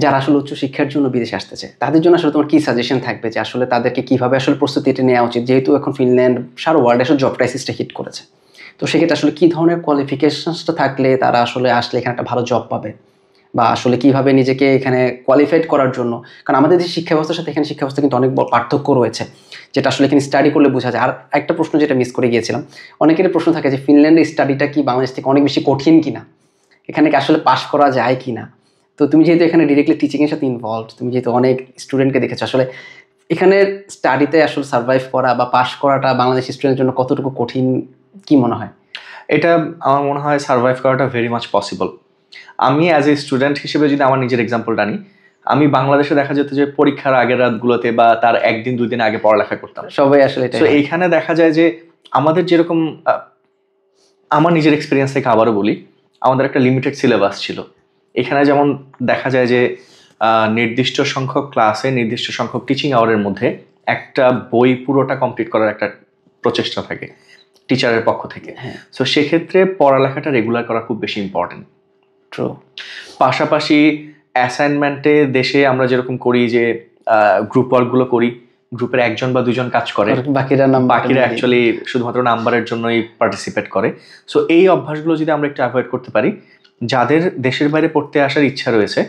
যারা আসলে উচ্চশিক্ষার জন্য বিদেশে আসতেছে তাদের জন্য আসলে তোমার কি সাজেশন থাকবে যে আসলে তাদেরকে কিভাবে আসলে প্রস্তুতিটা নেওয়া উচিত, যেহেতু এখন ফিনল্যান্ড সারা ওয়ার্ল্ডে আসলে জব ক্রাইসিসটা হিট করেছে, তো সেক্ষেত্রে আসলে কি ধরনের কোয়ালিফিকেশনসটা থাকলে তারা আসলে আসলে এখানে একটা ভালো জব পাবে, বা আসলে কিভাবে নিজেকে এখানে কোয়ালিফাইড করার জন্য, কারণ আমাদের যে শিক্ষা ব্যবস্থার সাথে এখানে শিক্ষা ব্যবস্থা কিন্তু অনেক বড় পার্থক্য রয়েছে, যেটা আসলে এখানে স্টাডি করলে বোঝা যায়। আর একটা প্রশ্ন যেটা মিস করে গিয়েছিলাম, অনেকের প্রশ্ন থাকে যে ফিনল্যান্ডের স্টাডিটা কি বাংলাদেশ থেকে অনেক বেশি কঠিন কিনা, এখানে কি আসলে পাশ করা যায় কিনা। তো তুমি যেহেতু এখানে ডিরেক্টলি টিচিংয়ের সাথে ইনভলভ, তুমি যেহেতু অনেক স্টুডেন্টকে দেখেছো, আসলে এখানে স্টাডিতে আসলে সার্ভাইভ করা বা পাশ করাটা বাংলাদেশি স্টুডেন্টের জন্য কতটুকু কঠিন, কি মনে হয়? এটা আমার মনে হয় সার্ভাইভ করাটা ভেরি মাচ পসিবল। আমি অ্যাজ এ স্টুডেন্ট হিসেবে যদি আমার নিজের এক্সাম্পলটা নিই, আমি বাংলাদেশে দেখা যেত যে পরীক্ষার আগের রাতগুলোতে বা তার একদিন দুই দিন আগে পড়ালেখা করতাম। সবাই আসলে তো এইখানে দেখা যায় যে আমাদের যেরকম, আমার নিজের এক্সপিরিয়েন্স থেকে আবারও বলি, আমাদের একটা লিমিটেড সিলেবাস ছিল। এখানে যেমন দেখা যায় যে নির্দিষ্ট সংখ্যক ক্লাসে নির্দিষ্ট সংখ্যক টিচিং আওয়ারের মধ্যে একটা বই পুরোটা কমপ্লিট করার একটা প্রচেষ্টা থাকে টিচারের পক্ষ থেকে। সো সেক্ষেত্রে পড়ালেখাটা রেগুলার করা খুব বেশি ইম্পর্টেন্ট। ট্রু। পাশাপাশি অ্যাসাইনমেন্টে দেশে আমরা যেরকম করি যে গ্রুপ ওয়ার্কগুলো করি, গ্রুপের একজন বা দুজন কাজ করে, বাকিরা অ্যাকচুয়ালি শুধুমাত্র নাম্বারের জন্যই পার্টিসিপেট করে। সো এই অভ্যাসগুলো যদি আমরা একটু অ্যাভয়েড করতে পারি, যাদের দেশের বাইরে পড়তে আসার ইচ্ছা রয়েছে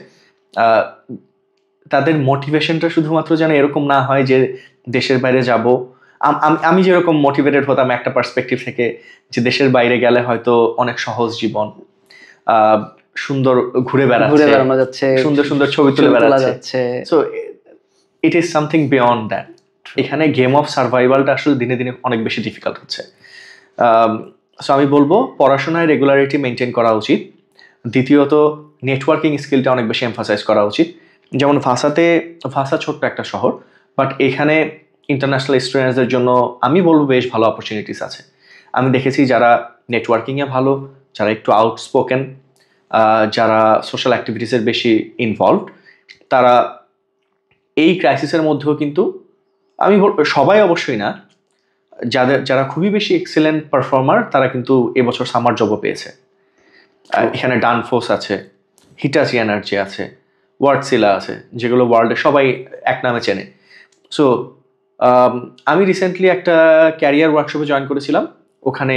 তাদের মোটিভেশনটা শুধুমাত্র যেন এরকম না হয় যে দেশের বাইরে যাব। আমি যেরকম মোটিভেটেড হতাম একটা পার্সপেক্টিভ থেকে, যে দেশের বাইরে গেলে হয়তো অনেক সহজ জীবন, সুন্দর ঘুরে বেড়ানো যাচ্ছে, সুন্দর সুন্দর ছবি তুলে বেড়ানো যাচ্ছে। So it is something beyond that. এখানে গেম অফ সার্ভাইভালটা আসলে দিনে দিনে অনেক বেশি ডিফিকাল্ট হচ্ছে। সো আমি বলবো পড়াশোনায় রেগুলারিটি মেনটেন করা উচিত। দ্বিতীয়ত নেটওয়ার্কিং স্কিলটা অনেক বেশি এমফাসাইজ করা উচিত। যেমন ভাষা ছোট্ট একটা শহর, বাট এখানে ইন্টারন্যাশনাল স্টুডেন্টসদের জন্য আমি বলবো বেশ ভালো অপরচুনিটিস আছে। আমি দেখেছি যারা নেটওয়ার্কিংয়ে ভালো, যারা একটু আউটস্পোকেন, যারা সোশ্যাল অ্যাক্টিভিটিসের বেশি ইনভলভড, তারা এই ক্রাইসিসের মধ্যেও কিন্তু, আমি সবাই অবশ্যই না, যারা খুবই বেশি এক্সেলেন্ট পারফর্মার তারা কিন্তু এবছর সামার জবও পেয়েছে। এখানে ডানফোর্স আছে, হিটাচি এনার্জি আছে, ওয়ার্ডসিলা আছে, যেগুলো ওয়ার্ল্ডে সবাই এক নামে চেনে। সো আমি রিসেন্টলি একটা ক্যারিয়ার ওয়ার্কশপে জয়েন করেছিলাম, ওখানে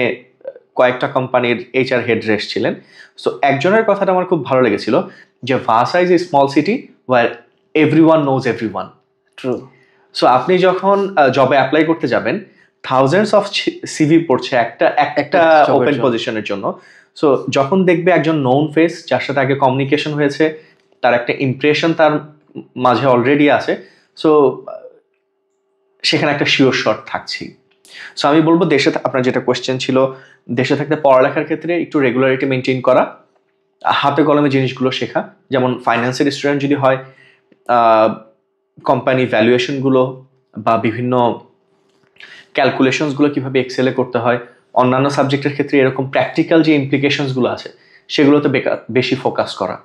কয়েকটা কোম্পানির HR হেড এসেছিলেন। সো একজনের কথাটা আমার খুব ভালো লেগেছিল, যে ভাষা is a small city where everyone knows everyone. True. So আপনি যখন জবে অ্যাপ্লাই করতে যাবেন, থাউজেন্ডস অফ CV পড়ছে একটা ওপেন পজিশনের জন্য। সো যখন দেখবে একজন নোন ফেস, যার সাথে আগে কমিউনিকেশন হয়েছে, তার একটা ইমপ্রেশন তার মাঝে অলরেডি আছে, সো সেখানে একটা শিওর শট থাকছি। সো আমি বলবো দেশে, আপনার যেটা কোয়েশ্চেন ছিল, দেশে থাকতে পড়ালেখার ক্ষেত্রে একটু রেগুলারিটি মেনটেন করা, হাতে কলমে জিনিসগুলো শেখা। যেমন ফাইন্যান্সের স্টুডেন্ট যদি হয়, কোম্পানি ভ্যালুয়েশনগুলো বা বিভিন্ন ক্যালকুলেশনসগুলো কীভাবে এক্সেলে করতে হয়, অন্যান্য সাবজেক্টের ক্ষেত্রে এরকম প্র্যাকটিক্যাল যে ইমপ্লিকেশনসগুলো আছে সেগুলোতে বেশি ফোকাস করা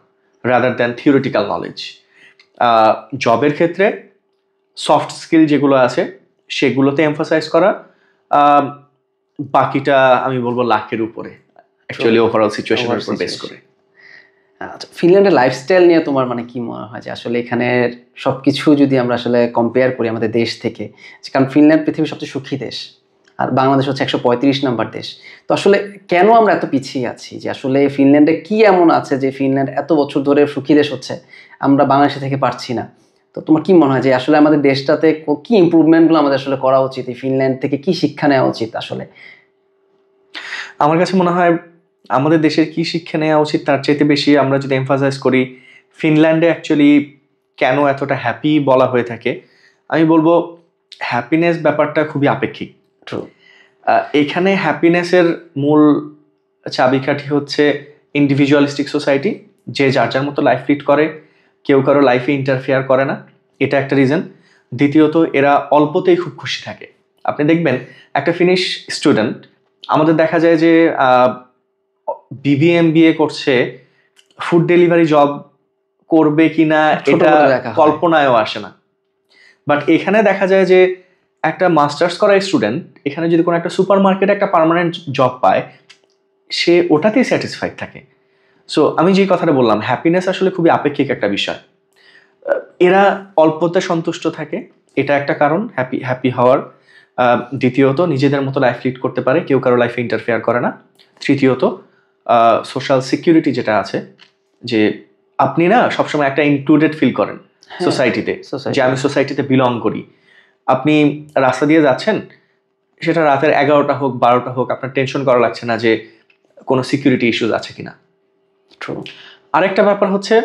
রাদার দ্যান থিওরিটিক্যাল নলেজ। জবের ক্ষেত্রে সফট স্কিল যেগুলো আছে সেগুলোতে এমফাসাইজ করা, বাকিটা আমি বলবো লাকের উপরে, অ্যাকচুয়ালি ওভারঅল সিচুয়েশনের উপর বেস করে। আচ্ছা, ফিনল্যান্ডের লাইফস্টাইল নিয়ে তোমার মানে কি মনে হয়, যে আসলে এখানে সবকিছু যদি আমরা আসলে কম্পেয়ার করি আমাদের দেশ থেকে, কারণ ফিনল্যান্ড পৃথিবীর সবচেয়ে সুখী দেশ আর বাংলাদেশ হচ্ছে 135 নম্বর দেশ, তো আসলে কেন আমরা এত পিছিয়ে আছি, যে আসলে ফিনল্যান্ডে কি এমন আছে যে ফিনল্যান্ড এত বছর ধরে সুখী দেশ হচ্ছে, আমরা বাংলাদেশে থেকে পারছি না? তো তোমার কি মনে হয় যে আসলে আমাদের দেশটাতে কি ইমপ্রুভমেন্টগুলো আমাদের আসলে করা উচিত, এই ফিনল্যান্ড থেকে কি শিক্ষা নেওয়া উচিত? আসলে আমার কাছে মনে হয় আমাদের দেশের কি শিক্ষা নেওয়া উচিত তার চাইতে বেশি আমরা যদি এমফাসাইজ করি ফিনল্যান্ডে অ্যাকচুয়ালি কেন এতটা হ্যাপি বলা হয়ে থাকে, আমি বলবো হ্যাপিনেস ব্যাপারটা খুবই আপেক্ষিক। এখানে হ্যাপিনেসের মূল চাবিকাঠি হচ্ছে ইন্ডিভিজুয়ালিস্টিক সোসাইটি, যে যার যার মতো লাইফ লিড করে, কেউ কারো লাইফে ইন্টারফেয়ার করে না, এটা একটা রিজন। দ্বিতীয়ত এরা অল্পতেই খুব খুশি থাকে। আপনি দেখবেন একটা ফিনিশ স্টুডেন্ট, আমাদের দেখা যায় যে BBA করছে, ফুড ডেলিভারি জব করবে কিনা এটা কল্পনায়ও আসে না, বাট এখানে দেখা যায় যে একটা মাস্টার্স করা স্টুডেন্ট এখানে যদি কোনো একটা সুপার মার্কেটে একটা পার্মানেন্ট জব পায়, সে ওটাতেই স্যাটিসফাইড থাকে। সো আমি যেই কথাটা বললাম, হ্যাপিনেস আসলে খুবই আপেক্ষিক একটা বিষয়। এরা অল্পতে সন্তুষ্ট থাকে, এটা একটা কারণ হ্যাপি হওয়ার। দ্বিতীয়ত, নিজেদের মতো লাইফ লিড করতে পারে, কেউ কারো লাইফে ইন্টারফেয়ার করে না। তৃতীয়ত, সোশ্যাল সিকিউরিটি যেটা আছে, যে আপনি না সবসময় একটা ইনক্লুডেড ফিল করেন সোসাইটিতে, যে আমি সোসাইটিতে বিলং করি। আপনি রাস্তা দিয়ে যাচ্ছেন, সেটা রাতের 11টা হোক 12টা হোক, আপনার টেনশন করা লাগছে না যে কোনো সিকিউরিটি ইস্যুজ আছে কিনা। আরেকটা ব্যাপার হচ্ছে,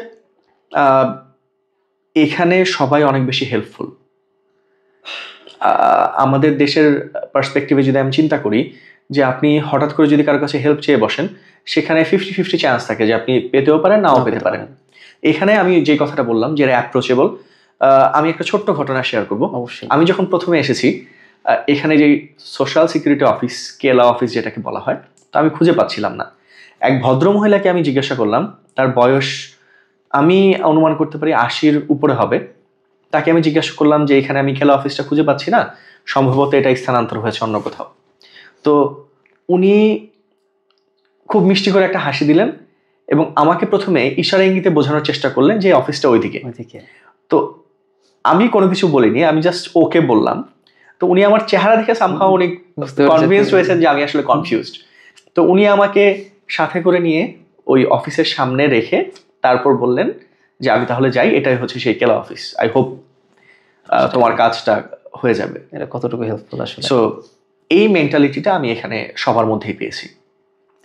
এখানে সবাই অনেক বেশি হেল্পফুল। আমাদের দেশের পার্সপেক্টিভে যদি আমি চিন্তা করি, যে আপনি হঠাৎ করে যদি কারোর কাছে হেল্প চেয়ে বসেন, সেখানে 50-50 চান্স থাকে যে আপনি পেতেও পারেন, নাও পেতে পারেন। এখানে আমি যে কথাটা বললাম যে অ্যাপ্রোচেবল, আমি একটা ছোট্ট ঘটনা শেয়ার করবো। আমি যখন প্রথমে এসেছি, এখানে যে সোশ্যাল সিকিউরিটি অফিস, কেলা অফিস যেটাকে বলা হয়, তো আমি খুঁজে পাচ্ছিলাম না। এক ভদ্রমহিলাকে আমি জিজ্ঞাসা করলাম, তার বয়স আমি অনুমান করতে পারি 80-র উপরে হবে। তাকে আমি জিজ্ঞাসা করলাম যে এখানে আমি কেলা অফিসটা খুঁজে পাচ্ছি না, সম্ভবত এটা স্থানান্তর হয়েছে অন্য কোথাও। তো উনি খুব মিষ্টি করে একটা হাসি দিলেন এবং আমাকে প্রথমে ইশারা ইঙ্গিতে বোঝানোর চেষ্টা করলেন যে অফিসটা ওইদিকে। তো আমি কোনো কিছু বলিনি, আমি জাস্ট ওকে বললাম। তো উনি আমার চেহারা দেখে সামহাও উনি কনভিন্সড হয়েছেন যে আমি আসলে কনফিউজড। তো উনি আমাকে সাথে করে নিয়ে ওই অফিসের সামনে রেখে তারপর বললেন যে আমি তাহলে যাই, এটাই হচ্ছে সেই কেলা অফিস, আই হোপ তোমার কাজটা হয়ে যাবে। এটা কতটুকু হেল্পফুল আসলে। সো এই মেন্টালিটিটা আমি এখানে সবার মধ্যেই পেয়েছি।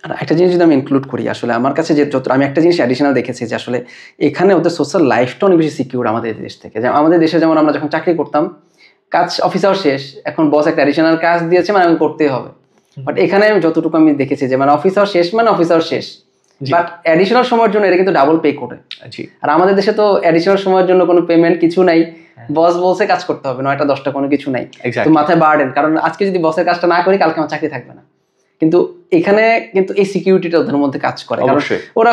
আর একটা জিনিস যদি আমি ইনক্লুড করি, আসলে আমার কাছে যে যত আমি একটা জিনিস অ্যাডিশনাল দেখেছি যে আসলে এখানে ওদের সোশ্যাল লাইফটা অনেক বেশি সিকিউর আমাদের দেশ থেকে। যেমন আমাদের দেশে যেমন আমরা যখন চাকরি করতাম, কাজ অফিসার শেষ, এখন বস একটা অ্যাডিশনাল কাজ দিয়েছে মানে আমি করতেই হবে। বাট এখানে আমি যতটুকু আমি দেখেছি যে মানে অফিসার শেষ মানে অফিসার শেষ, বাট অ্যাডিশনাল সময়ের জন্য এটা কিন্তু ডাবল পে করে। আর আমাদের দেশে তো অ্যাডিশনাল সময়ের জন্য কোনো পেমেন্ট কিছু নাই, বস বলছে কাজ করতে হবে 9টা 10টা, কোনো কিছু নাই, তো মাথায় বার্ডেন, কারণ আজকে যদি বসের কাজটা না করি কালকে আমার চাকরি থাকবে না। কিন্তু এখানে কিন্তু এই সিকিউরিটিটা ওদের মধ্যে কাজ করে, কারণ ওরা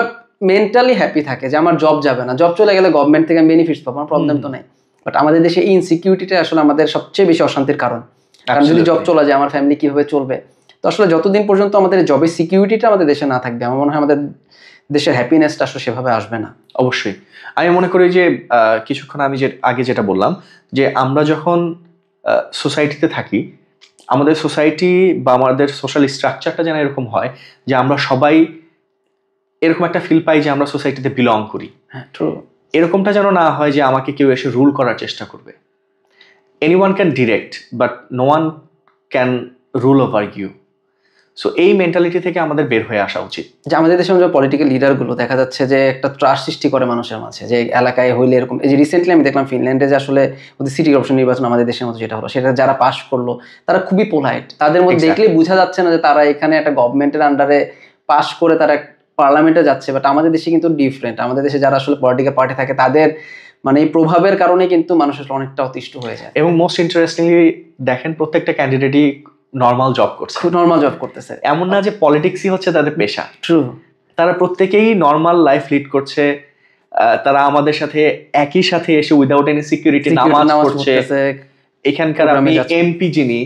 মেন্টালি হ্যাপি থাকে যে আমার জব যাবে না, জব চলে গেলে গভর্নমেন্ট থেকে আমি বেনিফিটস পাবো, আমার প্রবলেম তো নাই। বাট আমাদের দেশে এই ইনসিকিউরিটিটা আসলে আমাদের সবচেয়ে বেশি অশান্তির কারণ। কারণ যদি জব চলে যায় আমার ফ্যামিলি কিভাবে চলবে? তো আসলে যতদিন পর্যন্ত আমাদের জবের সিকিউরিটিটা আমাদের দেশে না থাকবে, আমার মনে হয় আমাদের দেশের হ্যাপিনেসটা আসলে সেভাবে আসবে না। অবশ্যই আমি মনে করি যে কিছুক্ষণ আমি আগে যেটা বললাম, যে আমরা যখন সোসাইটিতে থাকি, আমাদের সোসাইটি বা আমাদের সোশ্যাল স্ট্রাকচারটা যেন এরকম হয় যে আমরা সবাই এরকম একটা ফিল পাই যে আমরা সোসাইটিতে বিলং করি। হ্যাঁ, ট্রু। এরকমটা যেন না হয় যে আমাকে কেউ এসে রুল করার চেষ্টা করবে। Anyone can direct, but no one can rule over you. So এই মেন্টালিটি থেকে আমাদের বের হয়ে আসা উচিত। যে আমাদের দেশের যে পলিটিক্যাল লিডারগুলো দেখা যাচ্ছে যে একটা ট্রাস্ট সৃষ্টি করে মানুষের মাঝে, যে এলাকায় হইলে এরকম। এই যে রিসেন্টলি আমি দেখলাম ফিনল্যান্ডে যে আসলে ওদের সিটি কর্পোরেশন নির্বাচন আমাদের দেশের মতো যেটা হলো, সেটা যারা পাস করলো তারা খুবই পোলাইট, তাদের মধ্যে দেখলে বোঝা যাচ্ছে না যে তারা এখানে একটা গভর্নমেন্টের আন্ডারে পাস করে তারা পার্লামেন্টে যাচ্ছে। বাট আমাদের দেশে কিন্তু ডিফারেন্ট। আমাদের দেশে যারা আসলে পলিটিক্যাল পার্টি থাকে তাদের মানে এই প্রভাবের কারণে কিন্তু মানুষ আসলে অনেকটা অতিষ্ঠ হয়ে যায়। এবং মোস্ট ইন্টারেস্টিংলি দেখেন, প্রত্যেকটা ক্যান্ডিডেটই নর্মাল জব করছে, খুব নর্মাল জব করতেছে। এমন না যে পলিটিক্সই হচ্ছে তাদের পেশা। ট্রু, তারা প্রত্যেকেই নর্মাল লাইফ লিড করছে। তারা আমাদের সাথে একই সাথে এসে উইদাউট এনি সিকিউরিটি নামাজ পড়ছে। এখানকার আপনি এমপি যিনি,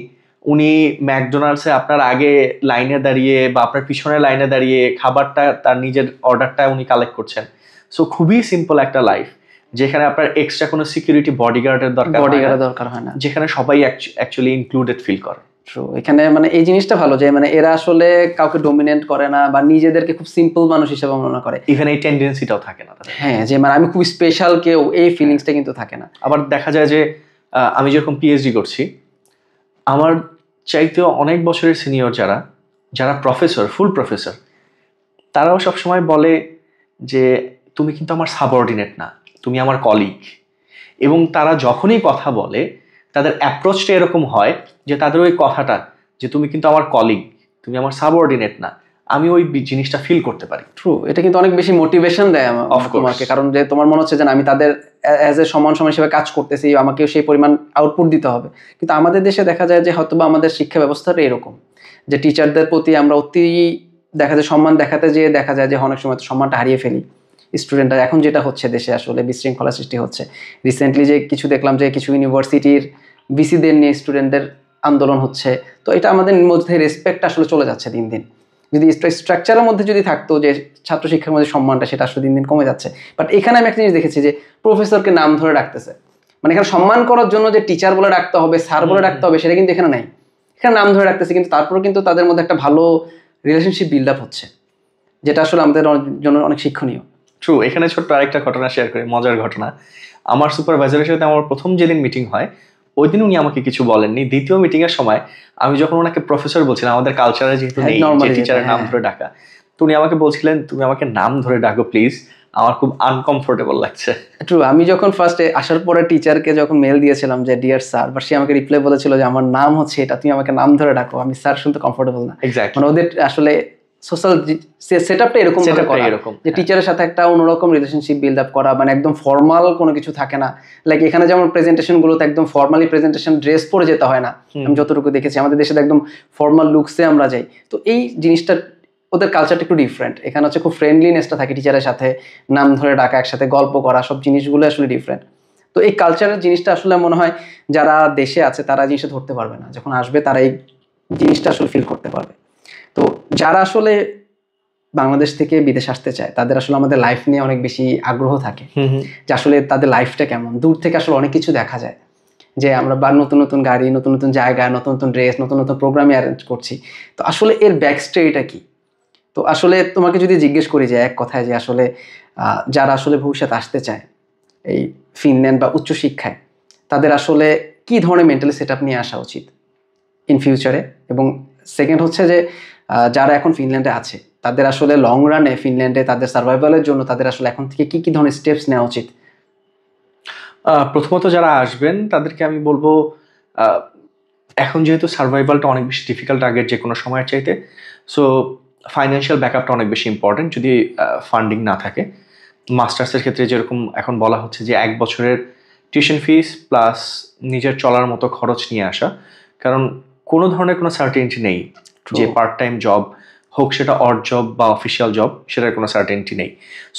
উনি ম্যাকডোনাল্ডসে আপনার আগে লাইনে দাঁড়িয়ে বা আপনার পিছনে লাইনে দাঁড়িয়ে খাবারটা তার নিজের অর্ডারটা উনি কালেক্ট করছেন। সো খুবই সিম্পল একটা লাইফ, যেখানে আপনার এক্সট্রা কোনো সিকিউরিটি বডিগার্ডের দরকার হয় না, যেখানে সবাই অ্যাকচুয়ালি ইনক্লুডেড ফিল করে। এখানে মানে এই জিনিসটা ভালো যে মানে এরা আসলে কাউকে ডমিনেট করে না বা নিজেদেরকে খুব সিম্পল মানুষ হিসেবে মনে করে। ইভেন এই টেন্ডেন্সিটাও থাকে না। হ্যাঁ, যে মানে আমি খুব স্পেশাল কেউ, এই ফিলিংসটা কিন্তু থাকে না। আবার দেখা যায় যে আমি যেরকম পিএইচডি করছি, আমার চাইতেও অনেক বছরের সিনিয়র যারা প্রফেসর, ফুল প্রফেসর, তারাও সবসময় বলে যে তুমি কিন্তু আমার সাবঅর্ডিনেট না, তুমি আমার কলিগ। এবং তারা যখনই কথা বলে তাদের অ্যাপ্রোচটা এরকম হয় যে তাদের ওই কথাটা যে তুমি কিন্তু আমার কলিগ, তুমি আমার সাবঅর্ডিনেট না, আমি ওই জিনিসটা ফিল করতে পারি। ট্রু, এটা কিন্তু অনেক বেশি মোটিভেশন দেয় তোমাকে, কারণ যে তোমার মনে হচ্ছে যে আমি তাদের অ্যাজ এ সমান হিসেবে কাজ করতেছি, আমাকেও সেই পরিমাণ আউটপুট দিতে হবে। কিন্তু আমাদের দেশে দেখা যায় যে হয়তো বা আমাদের শিক্ষা ব্যবস্থাটা এরকম যে টিচারদের প্রতি আমরা অতি দেখা যায় সম্মান দেখাতে যেয়ে দেখা যায় যে অনেক সময় সম্মানটা হারিয়ে ফেলি। স্টুডেন্টরা এখন যেটা হচ্ছে দেশে আসলে বিশৃঙ্খলা সৃষ্টি হচ্ছে। রিসেন্টলি যে কিছু দেখলাম যে কিছু ইউনিভার্সিটির ভিসিদের নিয়ে স্টুডেন্টদের আন্দোলন হচ্ছে, তো এটা আমাদের মধ্যে রেসপেক্ট আসলে চলে যাচ্ছে দিন দিন। যদি স্ট্রাকচারের মধ্যে যদি থাকতো যে ছাত্র শিক্ষার মধ্যে সম্মানটা, সেটা আসলে দিন দিন কমে যাচ্ছে। বাট এখানে আমি একটা জিনিস দেখেছি যে প্রফেসরকে নাম ধরে ডাকতেছে, মানে এখানে সম্মান করার জন্য যে টিচার বলে ডাকতে হবে, স্যার বলে ডাকতে হবে, সেটা কিন্তু এখানে নাই। এখানে নাম ধরে ডাকতেছে, কিন্তু তারপরে কিন্তু তাদের মধ্যে একটা ভালো রিলেশনশিপ বিল্ড আপ হচ্ছে, যেটা আসলে আমাদের জন্য অনেক শিক্ষণীয়। ট্রু। এখানে ছোট্ট আরেকটা ঘটনা শেয়ার করি, মজার ঘটনা। আমার সুপারভাইজারের সাথে আমার প্রথম যেদিন মিটিং হয়, ওই দিন উনি আমাকে কিছু বলেননি। দ্বিতীয় মিটিং এর সময় আমি যখন ওনাকে প্রফেসর বলছিলাম, আমাদের কালচারে যেহেতু নেই যে টিচারের নাম ধরে ডাকা, তো উনি আমাকে বলছিলেন তুমি আমাকে নাম ধরে ডাকো প্লিজ, আমার খুব আনকমফোর্টেবল লাগছে। ট্রু। আমি যখন ফার্স্টে আসার পরে টিচারকে যখন মেল দিয়েছিলাম যে ডিয়ার স্যার, বা সে আমাকে রিপ্লাই বলেছিল যে আমার নাম হচ্ছে এটা, তুমি আমাকে নাম ধরে ডাকো, আমি স্যার শুনতে কমফোর্টেবল না। মানে ওদের আসলে সোশ্যাল সেটআপটা এরকম যে টিচারের সাথে একটা অন্যরকম রিলেশনশিপ বিল্ড আপ করা, মানে একদম ফর্মাল কোনো কিছু থাকে না। লাইক এখানে যেমন প্রেজেন্টেশন গুলোতে একদম ফর্মালি প্রেজেন্টেশন ড্রেস পরে যেতে হয় না, আমি যতটুকু দেখেছি আমাদের দেশে একদম ফর্মাল লুকসে আমরা যাই। তো এই জিনিসটা ওদের কালচারটা একটু ডিফারেন্ট। এখানে হচ্ছে খুব ফ্রেন্ডলিনেসটা থাকে, টিচারের সাথে নাম ধরে ডাকা, একসাথে গল্প করা, সব জিনিসগুলো আসলে ডিফারেন্ট। তো এই কালচারের জিনিসটা আসলে মনে হয় যারা দেশে আছে তারা জিনিসটা ধরতে পারবে না, যখন আসবে তারা এই জিনিসটা আসলে ফিল করতে পারবে। তো যারা আসলে বাংলাদেশ থেকে বিদেশ আসতে চায় তাদের আসলে আমাদের লাইফ নিয়ে অনেক বেশি আগ্রহ থাকে, যে আসলে তাদের লাইফটা কেমন। দূর থেকে আসলে অনেক কিছু দেখা যায়, যে আমরা বা নতুন নতুন গাড়ি, নতুন নতুন জায়গা, নতুন নতুন ড্রেস, নতুন নতুন প্রোগ্রামে অ্যারেঞ্জ করছি। তো আসলে এর ব্যাক স্টোরিটা কি? তো আসলে তোমাকে যদি জিজ্ঞেস করি যে এক কথায়, যে আসলে যারা আসলে ভবিষ্যতে আসতে চায় এই ফিনল্যান্ড বা উচ্চশিক্ষায়, তাদের আসলে কি ধরনের মেন্টালি সেট আপ নিয়ে আসা উচিত ইন ফিউচারে? এবং সেকেন্ড হচ্ছে যে যারা এখন ফিনল্যান্ডে আছে তাদের আসলে লং রানে ফিনল্যান্ডে তাদের সার্ভাইভালের জন্য তাদের আসলে এখন থেকে কি কি ধরনের স্টেপস নেওয়া উচিত? প্রথমত যারা আসবেন তাদেরকে আমি বলবো, এখন যেহেতু সার্ভাইভালটা অনেক বেশি ডিফিকাল্ট আগের যে কোনো সময়ের চাইতে, সো ফাইন্যান্সিয়াল ব্যাকআপটা অনেক বেশি ইম্পর্টেন্ট যদি ফান্ডিং না থাকে। মাস্টার্সের ক্ষেত্রে যেরকম এখন বলা হচ্ছে যে 1 বছরের টিউশন ফিস প্লাস নিজের চলার মতো খরচ নিয়ে আসা, কারণ কোনো ধরনের কোনো সার্টেনিটি নেই যে পার্ট টাইম জব হোক, সেটা অড জব বা অফিসিয়াল জব, সেটার কোনো সার্টেনিটি নেই।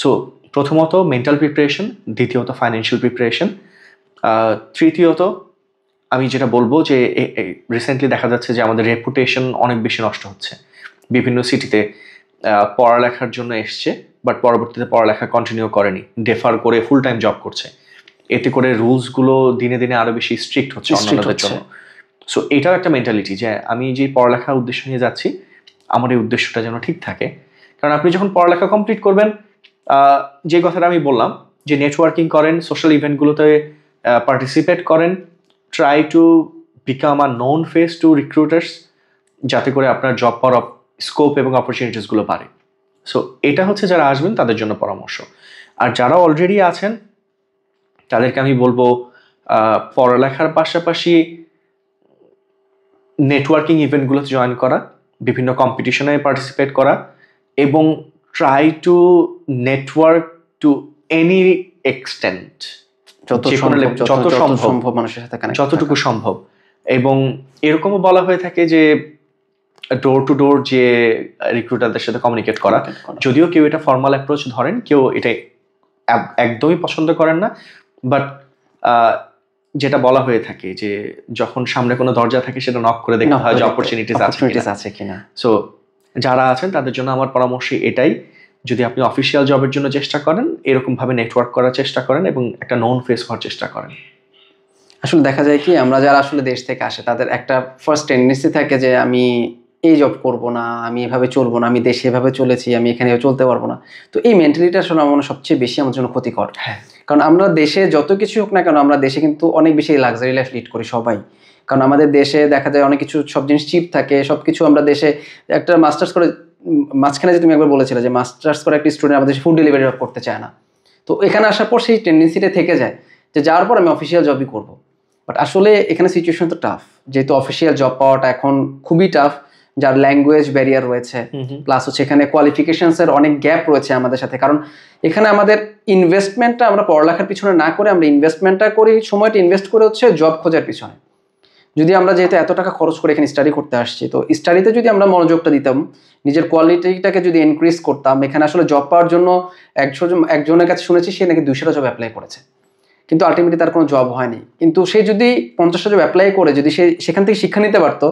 সো প্রথমত মেন্টাল প্রিপারেশন, দ্বিতীয়ত ফাইন্যান্সিয়াল প্রিপারেশন, তৃতীয়ত আমি যেটা বলবো যে রিসেন্টলি দেখা যাচ্ছে যে আমাদের রেপুটেশন অনেক বেশি নষ্ট হচ্ছে। বিভিন্ন সিটিতে পড়ালেখার জন্য এসছে, বাট পরবর্তীতে পড়ালেখা কন্টিনিউ করেনি, ডেফার করে ফুল টাইম জব করছে। এতে করে রুলসগুলো দিনে দিনে আরো বেশি স্ট্রিক্ট হচ্ছে অন্যদের জন্য। সো এটাও একটা মেন্টালিটি যে আমি যে পড়ালেখার উদ্দেশ্য নিয়ে যাচ্ছি, আমার এই উদ্দেশ্যটা যেন ঠিক থাকে। কারণ আপনি যখন পড়ালেখা কমপ্লিট করবেন, যে কথাটা আমি বললাম যে নেটওয়ার্কিং করেন, সোশ্যাল ইভেন্টগুলোতে পার্টিসিপেট করেন, try to become a known face to recruiters, যাতে করে আপনার জব পাওয়ার স্কোপ এবং অপরচুনিটিসগুলো বাড়ে। সো এটা হচ্ছে যারা আসবেন তাদের জন্য পরামর্শ। আর যারা অলরেডি আছেন তাদেরকে আমি বলবো পড়ালেখার পাশাপাশি নেটওয়ার্কিং ইভেন্টগুলোতে জয়েন করা, বিভিন্ন কম্পিটিশনে পার্টিসিপেট করা, এবং try to network to any extent, যত সম্ভব মানুষের সাথে যতটুকু সম্ভব। এবং এরকমও বলা হয়ে থাকে যে ডোর টু ডোর যে রিক্রুটারদের সাথে কমিউনিকেট করা, যদিও কেউ এটা ফর্মাল অ্যাপ্রোচ ধরেন, কেউ এটা একদমই পছন্দ করেন না, বাট যেটা বলা হয়ে থাকে যে যখন সামনে কোনো দরজা থাকে সেটা নক করে দেখতে হয় যে অপরচুনিটিস আছে কিনা। সো যারা আছেন তাদের জন্য আমার পরামর্শ এটাই, যদি আপনি অফিসিয়াল জবের জন্য চেষ্টা করেন, এরকম ভাবে নেটওয়ার্ক করার চেষ্টা করেন এবং একটা নোন ফেস হওয়ার চেষ্টা করেন। আসলে দেখা যায় কি, আমরা যারা আসলে দেশ থেকে আসে তাদের একটা ফার্স্ট টেন্ডেন্সি থাকে যে আমি এই জব করব না, আমি এভাবে চলবো না, আমি দেশে এভাবে চলেছি, আমি এখানে চলতে পারবো না। তো এই মেন্টালিটি আসলে আমার মনে সবচেয়ে বেশি আমার জন্য ক্ষতিকর। কারণ আমরা দেশে যত কিছু হোক না কেন, আমরা দেশে কিন্তু অনেক বেশি লাক্সারি লাইফ লিড করি সবাই। কারণ আমাদের দেশে দেখা যায় অনেক কিছু, সব জিনিস চিপ থাকে, সব কিছু আমরা দেশে একটা মাস্টার্স করে, মাঝখানে যে তুমি একবার বলেছিলে যে মাস্টার্স করে একটা স্টুডেন্ট আমাদের ফুড ডেলিভারি করতে চায় না, তো এখানে আসার পর সেই টেন্ডেন্সিটা থেকে যায় যে যাওয়ার পর আমি অফিসিয়াল জবই করবো। বাট আসলে এখানে সিচুয়েশন তো টাফ, যেহেতু অফিসিয়াল জব পাওয়াটা এখন খুবই টাফ, যার ল্যাঙ্গুয়েজ ব্যারিয়ার রয়েছে, প্লাস হচ্ছে এখানে কোয়ালিফিকেশনসের অনেক গ্যাপ রয়েছে আমাদের সাথে। কারণ এখানে আমাদের ইনভেস্টমেন্টটা আমরা পড়ালেখার পিছনে না করে আমরা ইনভেস্টমেন্টটা করি, সময়টা ইনভেস্ট করে হচ্ছে জব খোঁজার পিছনে। যদি আমরা যেহেতু এত টাকা খরচ করে এখানে স্টাডি করতে আসছি, তো স্টাডিতে যদি আমরা মনোযোগটা দিতাম, নিজের কোয়ালিটিটাকে যদি ইনক্রিজ করতাম, এখানে আসলে জব পাওয়ার জন্য একজনের কাছে শুনেছি সে নাকি 200টা জব অ্যাপ্লাই করেছে। কিন্তু আলটিমেটলি তার কোনো জব হয়নি। কিন্তু সে যদি 50টা জব অ্যাপ্লাই করে যদি সে সেখান থেকে শিক্ষা নিতে পারতো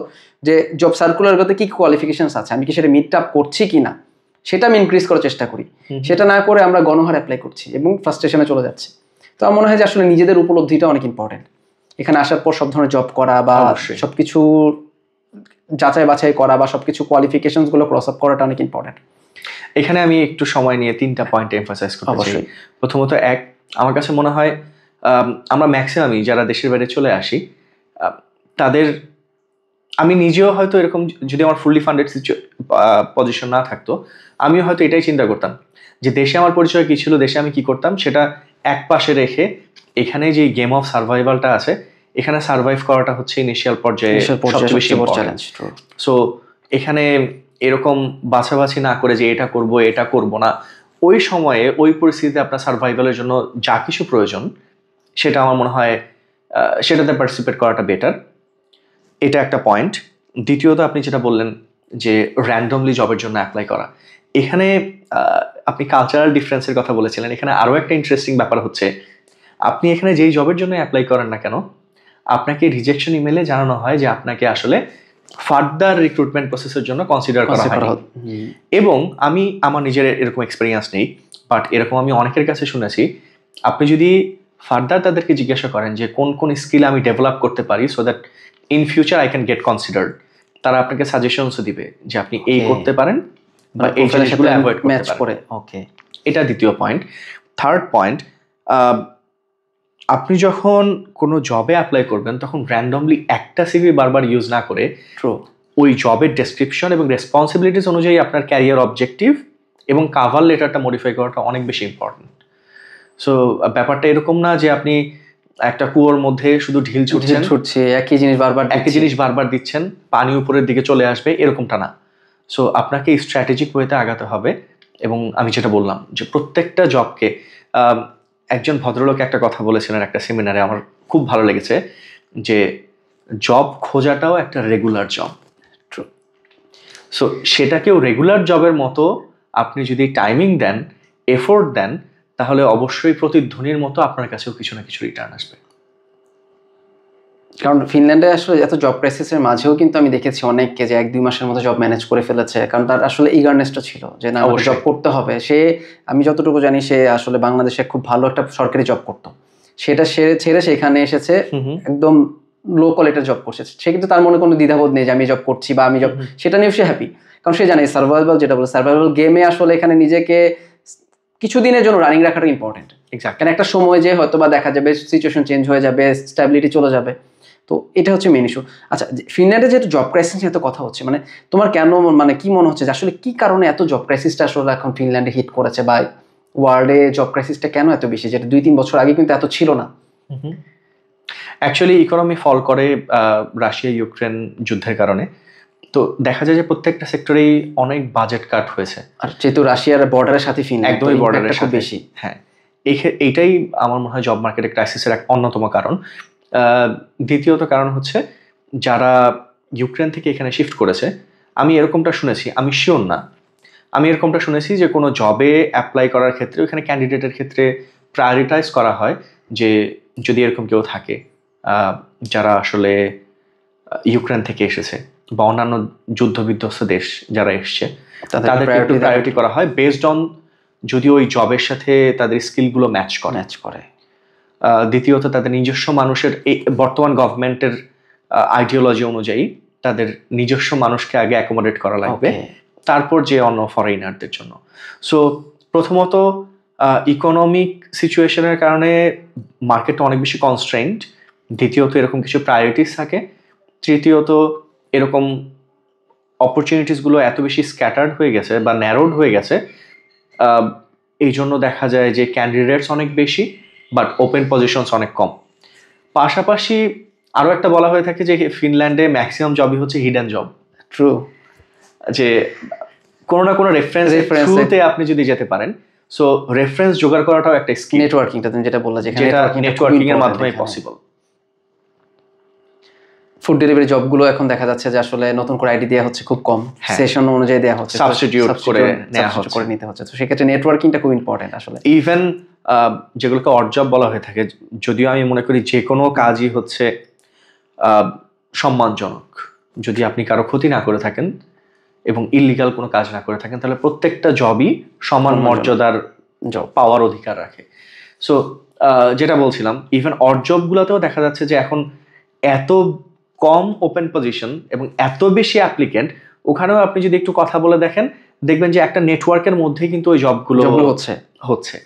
যে জব সার্কুলারগুলোতে কি কোয়ালিফিকেশনস আছে, আমি কি সেটা মিট আপ করছি কি না, সেটা আমি ইনক্রিজ করার চেষ্টা করি। সেটা না করে আমরা গণহারে অ্যাপ্লাই করছি এবং ফ্রাস্ট্রেশনে চলে যাচ্ছে। তো আমার মনে হয় যে আসলে নিজেদের উপলব্ধিটা অনেক ইম্পর্টেন্ট। এখানে আসার পর সব ধরনের জব করা বা সবকিছু যাচাই বাছাই করা বা সবকিছু কোয়ালিফিকেশনসগুলো ক্রস আপ করাটা অনেক ইম্পর্টেন্ট। এখানে আমি একটু সময় নিয়ে 3টা পয়েন্ট এমফাসাইজ করতে চাই। প্রথমত, আমার কাছে মনে হয় আমরা ম্যাক্সিমামই যারা দেশের বাইরে চলে আসি তাদের, আমি নিজেও হয়তো এরকম, যদি আমার ফুললি ফান্ডেড পজিশন না থাকতো আমিও হয়তো এটাই চিন্তা করতাম যে দেশে আমার পরিচয় কী ছিল, দেশে আমি কি করতাম সেটা এক পাশে রেখে এখানে যে গেম অফ সার্ভাইভালটা আছে, এখানে সার্ভাইভ করাটা হচ্ছে ইনিশিয়াল পর্যায়ে সবচেয়ে বেশি চ্যালেঞ্জ। সো এখানে এরকম বাছাবাছি না করে যে এটা করব এটা করব না, ওই সময়ে ওই পরিস্থিতিতে আপনার সার্ভাইভালের জন্য যা কিছু প্রয়োজন সেটা আমার মনে হয় সেটাতে পার্টিসিপেট করাটা বেটার। এটা একটা পয়েন্ট। দ্বিতীয়ত, আপনি যেটা বললেন যে র্যান্ডমলি জবের জন্য অ্যাপ্লাই করা, এখানে আপনি কালচারাল ডিফারেন্সের কথা বলেছিলেন। এখানে আরও একটা ইন্টারেস্টিং ব্যাপার হচ্ছে, আপনি এখানে যেই জবের জন্য অ্যাপ্লাই করেন না কেন, আপনাকে রিজেকশন ইমেলে জানানো হয় যে আপনাকে আসলে ফার্দার রিক্রুটমেন্ট প্রসেসের জন্য কনসিডার করা হয়। এবং আমি আমার নিজের এরকম এক্সপিরিয়েন্স নেই, বাট এরকম আমি অনেকের কাছে শুনেছি, আপনি যদি ফার্দার তাদেরকে জিজ্ঞাসা করেন যে কোন কোন স্কিল আমি ডেভেলপ করতে পারি so that in future I can get considered, তারা আপনাকে সাজেশনসও দিবে যে আপনি এই করতে পারেন বা এই জিনিসগুলো অ্যাভয়েড করতে পারেন। ওকে, এটা দ্বিতীয় পয়েন্ট। থার্ড পয়েন্ট, আপনি যখন কোনো জবে অ্যাপ্লাই করবেন তখন র্যান্ডমলি একটা সিভি বারবার ইউজ না করে ওই জবের ডেসক্রিপশন এবং রেসপন্সিবিলিটিস অনুযায়ী আপনার ক্যারিয়ার অবজেক্টিভ এবং কাভার লেটারটা মডিফাই করাটা অনেক বেশি ইম্পর্টেন্ট। সো ব্যাপারটা এরকম না যে আপনি একটা কুয়োর মধ্যে শুধু ঢিল ছুটছে, একই জিনিস বারবার দিচ্ছেন, পানি উপরের দিকে চলে আসবে, এরকমটা না। সো আপনাকে স্ট্র্যাটেজিক ওয়েতে আগাতে হবে। এবং আমি যেটা বললাম যে প্রত্যেকটা জবকে, একজন ভদ্রলোক একটা কথা বলেছিলেন একটা সেমিনারে, আমার খুব ভালো লেগেছে, যে জব খোঁজাটাও একটা রেগুলার জব। সো সেটাকেও রেগুলার জবের মতো আপনি যদি টাইমিং দেন, এফোর্ট দেন, তাহলে অবশ্যই প্রতিধ্বনির মতো আপনার কাছেও কিছু না কিছু রিটার্ন আসবে। কারণ ফিনল্যান্ডে আসলে এত জব ক্রাইসিসের মাঝেও কিন্তু আমি দেখেছি অনেককে যে 1-2 মাসের মতো জব ম্যানেজ করে ফেলেছে, কারণ তার আসলে ইগারনেসটা ছিল যে না জব করতে হবে। সে, আমি যতটুকু জানি, সে আসলে বাংলাদেশে খুব ভালো একটা সরকারি জব করতো, সেটা ছেড়ে সেখানে এসেছে, একদম লো কোয়ালিটির জব করছে। সে কিন্তু তার মনে কোনো দ্বিধাবোধ নেই যে আমি জব করছি বা আমি জব, সেটা নিয়েও সে হ্যাপি, কারণ সে জানে সার্ভাইভাল, যেটা বলে সার্ভাইভাল গেমে আসলে এখানে নিজেকে কিছুদিনের জন্য রানিং রাখাটা ইম্পর্টেন্ট। কারণ একটা সময় যে হয়তো বা দেখা যাবে সিচুয়েশন চেঞ্জ হয়ে যাবে, স্ট্যাবিলিটি চলে যাবে। তো এটা হচ্ছে মেন ইস্যু। আচ্ছা, ফিনল্যান্ডে যেহেতু জব ক্রাইসিস নিয়ে এত কথা হচ্ছে, মানে তোমার কেন, মানে কি মনে হচ্ছে যে আসলে কি কারণে এত জব ক্রাইসিসটা আসলে এখন ফিনল্যান্ডে হিট করেছে, বা ওয়ার্ল্ডে জব ক্রাইসিসটা কেন এত বেশি, যেটা 2-3 বছর আগে কিন্তু এত ছিল না? অ্যাকচুয়ালি ইকোনমি ফল করে রাশিয়া ইউক্রেন যুদ্ধের কারণে। তো দেখা যায় যে প্রত্যেকটা সেক্টরেই অনেক বাজেট কাট হয়েছে, আর যেহেতু রাশিয়ার বর্ডারের সাথে ফিনল্যান্ড, একদমই বর্ডারের সাথে বেশি। হ্যাঁ, এইটাই আমার মনে হয় জব মার্কেটে ক্রাইসিসের এক অন্যতম কারণ। দ্বিতীয়ত কারণ হচ্ছে, যারা ইউক্রেন থেকে এখানে শিফট করেছে, আমি এরকমটা শুনেছি, আমি শিওর না, আমি এরকমটা শুনেছি যে কোনো জবে অ্যাপ্লাই করার ক্ষেত্রে ওইখানে ক্যান্ডিডেটের ক্ষেত্রে প্রায়োরিটাইজ করা হয় যে যদি এরকম কেউ থাকে যারা আসলে ইউক্রেন থেকে এসেছে বা অন্যান্য যুদ্ধবিধ্বস্ত দেশ যারা এসছে, তাদেরকে একটু প্রায়োরিটি করা হয় বেসড অন যদি ওই জবের সাথে তাদের স্কিলগুলো ম্যাচ করে। দ্বিতীয়ত, তাদের নিজস্ব মানুষের, এই বর্তমান গভর্নমেন্টের আইডিওলজি অনুযায়ী তাদের নিজস্ব মানুষকে আগে অ্যাকোমোডেট করা লাগবে, তারপর যে অন্য ফরেইনারদের জন্য। সো প্রথমত ইকোনমিক সিচুয়েশনের কারণে মার্কেটটা অনেক বেশি কনস্ট্রেইনড। দ্বিতীয়ত, এরকম কিছু প্রায়োরিটিস থাকে। তৃতীয়ত, এরকম অপরচুনিটিসগুলো এত বেশি স্ক্যাটার্ড হয়ে গেছে বা ন্যারোড হয়ে গেছে, এই জন্য দেখা যায় যে ক্যান্ডিডেটস অনেক বেশি বাট ওপেন পজিশনস অনেক কম। পাশাপাশি আরও একটা বলা হয়ে থাকে যে ফিনল্যান্ডে ম্যাক্সিমাম জবই হচ্ছে হিডেন জব। ট্রু, যে কোনো না কোনো রেফারেন্সে আপনি যদি যেতে পারেন, সো রেফারেন্স জোগাড় করাটাও একটা স্কিল। নেটওয়ার্কিংটা তুমি যেটা বললে, যেখানে নেটওয়ার্কিং এর মাধ্যমে পসিবল। ফুড ডেলিভারি জবগুলো এখন দেখা যাচ্ছে যে আসলে নতুন করে আইডি দেওয়া হচ্ছে খুব কম, সেশন অনুযায়ী দেওয়া হচ্ছে, সাবস্টিটিউট করে নিতে হচ্ছে। তো সেক্ষেত্রে নেটওয়ার্কিংটা খুব ইম্পর্টেন্ট আসলে। ইভেন যেগুলোকে অড জব বলা হয়ে থাকে, যদিও আমি মনে করি যে কোনো কাজই হচ্ছে সম্মানজনক, যদি আপনি কারো ক্ষতি না করে থাকেন এবং ইল্লিগাল কোনো কাজ না করে থাকেন, তাহলে প্রত্যেকটা জবই সমান মর্যাদার পাওয়ার অধিকার রাখে। সো যেটা বলছিলাম, ইভেন অড জবগুলোতেও দেখা যাচ্ছে যে এখন এত কম ওপেন পজিশন এবং এত বেশি অ্যাপ্লিকেন্ট, ওখানেও আপনি যদি একটু কথা বলে দেখেন, দেখবেন যে একটা নেটওয়ার্কের মধ্যেই কিন্তু ওই জবগুলো হচ্ছে।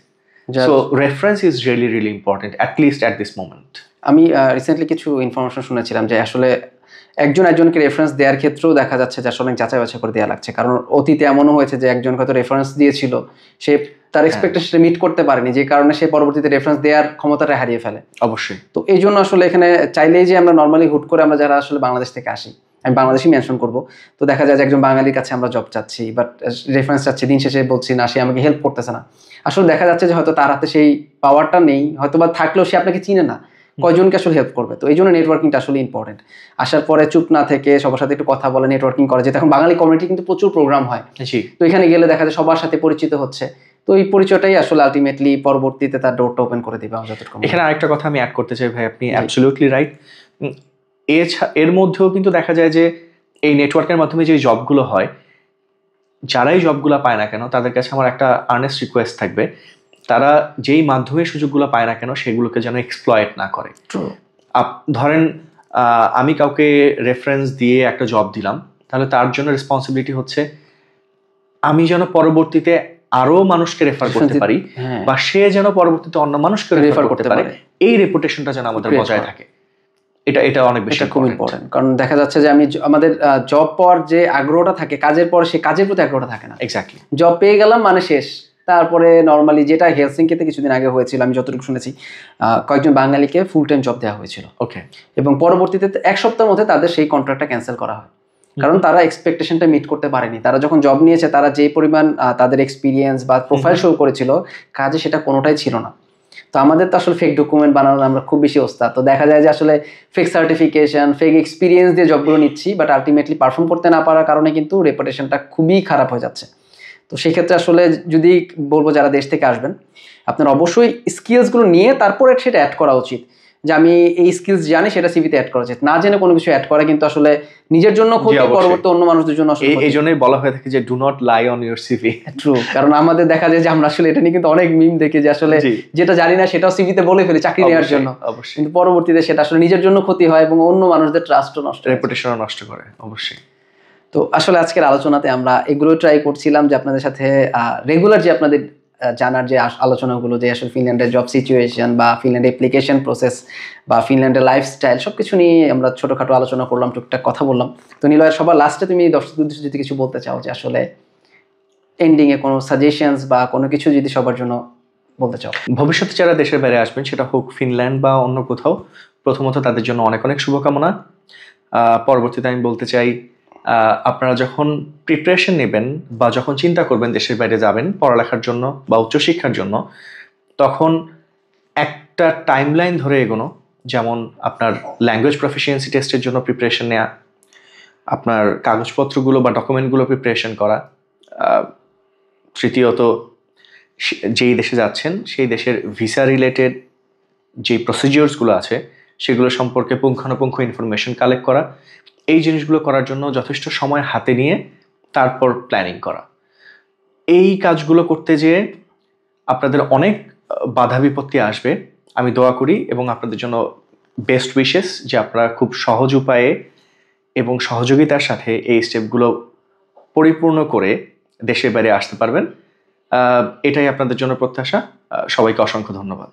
So reference is really really important, at least at this moment. আমি রিসেন্টলি কিছু ইনফরমেশন শুনেছিলাম যে আসলে একজনকে রেফারেন্স দেওয়ার ক্ষেত্রেও দেখা যাচ্ছে যে আসলে যাচাই বাছাই করে দেওয়া লাগছে, কারণ অতীতে এমনও হয়েছে যে একজনকে হয়তো রেফারেন্স দিয়েছিল, সে তার এক্সপেকটেশন মিট করতে পারেনি, যে কারণে সে পরবর্তীতে রেফারেন্স দেওয়ার ক্ষমতাটা হারিয়ে ফেলে। অবশ্যই। তো এই জন্য আসলে এখানে চাইলেই যে আমরা নর্মালি হুট করে আমরা যারা আসলে বাংলাদেশ থেকে আসি, আমি বাংলাদেশি মেনশন করব, তো দেখা যায় যে একজন বাঙালির কাছে আমরা জব চাচ্ছি, বাট রেফারেন্স চাচ্ছি, দিন শেষে বলছি না, সে আমাকে হেল্প করতেছে না। আসলে দেখা যাচ্ছে যে হয়তো তার হাতে সেই পাওয়ারটা নেই, হয়তো বা থাকলেও সে আপনাকে চিনে না, কয়জনকে আসলে হেল্প করবে। তো এই জন্য নেটওয়ার্কিংটা আসলে ইম্পর্টেন্ট। আসার পরে চুপ না থেকে সবার সাথে একটু কথা বলে নেটওয়ার্কিং করা যায়। এখন বাঙালি কমিউনিটি কিন্তু প্রচুর প্রোগ্রাম হয়, তো এখানে গেলে দেখা যায় সবার সাথে পরিচিত হচ্ছে, তো এই পরিচয়টাই আসলে আলটিমেটলি পরবর্তীতে তার ডোরটা ওপেন করে দিবে। এখানে আরেকটা কথা আমি অ্যাড করতে চাই ভাই, আপনি অ্যাবসলিউটলি রাইট। এর মধ্যেও কিন্তু দেখা যায় যে এই নেটওয়ার্কের মাধ্যমে যে জবগুলো হয়, যারাই জবগুলো পায় না কেন, তাদের কাছে আমার একটা আর্নেস্ট রিকোয়েস্ট থাকবে, তারা যেই মাধ্যমে সুযোগগুলো পায় না কেন সেগুলোকে যেন এক্সপ্লয়েট না করে। ধরেন আমি কাউকে রেফারেন্স দিয়ে একটা জব দিলাম, তাহলে তার জন্য রেসপন্সিবিলিটি হচ্ছে আমি যেন পরবর্তীতে আরো মানুষকে রেফার করতে পারি, বা সে যেন পরবর্তীতে অন্য মানুষকে রেফার করতে পারে, এই রেপুটেশনটা যেন আমাদের বজায় থাকে। এটা অনেক বেশি খুব ইম্পর্টেন্ট, কারণ দেখা যাচ্ছে যে আমাদের জব পাওয়ার যে আগ্রহটা থাকে, কাজের পর সে কাজের প্রতি আগ্রহটা থাকে না। এক্স্যাক্টলি, জব পেয়ে গেলাম মানে শেষ। তারপরে নর্মালি যেটা হেলসিঙ্কিতে কিছুদিন আগে হয়েছিল, আমি যতটুকু শুনেছি, কয়েকজন বাঙালিকে ফুল টাইম জব দেওয়া হয়েছিল। ওকে। এবং পরবর্তীতে 1 সপ্তাহের মধ্যে তাদের সেই কন্ট্রাক্টটা ক্যান্সেল করা হয়, কারণ তারা এক্সপেকটেশনটা মিট করতে পারেনি। তারা যখন জব নিয়েছে, তারা যে পরিমাণ তাদের এক্সপিরিয়েন্স বা প্রোফাইল শো করেছিল কাজে, সেটা কোনোটাই ছিল না। তো আমাদের তো আসলে ফেক ডকুমেন্ট বানানোর আমরা খুব বেশি ওস্তাদ। তো দেখা যায় যে আসলে ফেক সার্টিফিকেশন, ফেক এক্সপিরিয়েন্স দিয়ে জবগুলো নিচ্ছি, বাট আলটিমেটলি পারফর্ম করতে না পারার কারণে কিন্তু রেপুটেশনটা খুবই খারাপ হয়ে যাচ্ছে। তো সেই ক্ষেত্রে আসলে যদি বলবো যারা দেশ থেকে আসবেন, আপনার অবশ্যই স্কিলসগুলো নিয়ে তারপরে সেটা অ্যাড করা উচিত, যে আমি এই স্কিলস জানি সেটা সিভিতে অ্যাড করা উচিত। না জেনে কোনো কিছু অ্যাড করা কিন্তু আসলে নিজের জন্য ক্ষতি, পরবর্তী অন্য মানুষদের জন্য আসলে এই জন্যই বলা হয়ে থাকে যে do not lie on your CV. True, কারণ আমাদের দেখা যায় যে আমরা আসলে এটা নিয়ে কিন্তু অনেক মিম দেখি যে আসলে যেটা জানি না সেটাও সিভিতে বলে ফেলি চাকরি নেওয়ার জন্য, কিন্তু পরবর্তীতে সেটা আসলে নিজের জন্য ক্ষতি হয় এবং অন্য মানুষদের ট্রাস্টও নষ্ট, রেপুটেশনও নষ্ট করে। অবশ্যই। তো আসলে আজকের আলোচনাতে আমরা এগুলো ট্রাই করছিলাম যে আপনাদের সাথে রেগুলার যে আপনাদের জানার যে আলোচনাগুলো, যে আসলে ফিনল্যান্ডের জব সিচুয়েশন বা ফিনল্যান্ডের অ্যাপ্লিকেশন প্রসেস বা ফিনল্যান্ডের লাইফস্টাইল, সব কিছু নিয়ে আমরা ছোটোখাটো আলোচনা করলাম, টুকটাক কথা বললাম। তো নিলয়, সবার লাস্টে তুমি দর্শকদের উদ্দেশ্যে যদি কিছু বলতে চাও, যে আসলে এন্ডিংয়ে কোনো সাজেশনস বা কোনো কিছু যদি সবার জন্য বলতে চাও। ভবিষ্যতে যারা দেশের বাইরে আসবেন, সেটা হোক ফিনল্যান্ড বা অন্য কোথাও, প্রথমত তাদের জন্য অনেক অনেক শুভকামনা। পরবর্তীতে আমি বলতে চাই, আপনারা যখন প্রিপারেশন নেবেন বা যখন চিন্তা করবেন দেশের বাইরে যাবেন পড়ালেখার জন্য বা উচ্চশিক্ষার জন্য, তখন একটা টাইমলাইন ধরে এগোনো, যেমন আপনার ল্যাঙ্গুয়েজ প্রফিসিয়েন্সি টেস্টের জন্য প্রিপারেশন নেওয়া, আপনার কাগজপত্রগুলো বা ডকুমেন্টগুলো প্রিপারেশন করা, তৃতীয়ত যেই দেশে যাচ্ছেন সেই দেশের ভিসা রিলেটেড যে প্রসিডিওরসগুলো আছে সেগুলো সম্পর্কে পুঙ্খানুপুঙ্খ ইনফরমেশন কালেক্ট করা, এই জিনিসগুলো করার জন্য যথেষ্ট সময় হাতে নিয়ে তারপর প্ল্যানিং করা। এই কাজগুলো করতে যেয়ে আপনাদের অনেক বাধা বিপত্তি আসবে, আমি দোয়া করি এবং আপনাদের জন্য বেস্ট উইশেস যে আপনারা খুব সহজ উপায়ে এবং সহযোগিতার সাথে এই স্টেপগুলো পরিপূর্ণ করে দেশের বাইরে আসতে পারবেন। এটাই আপনাদের জন্য প্রত্যাশা। সবাইকে অসংখ্য ধন্যবাদ।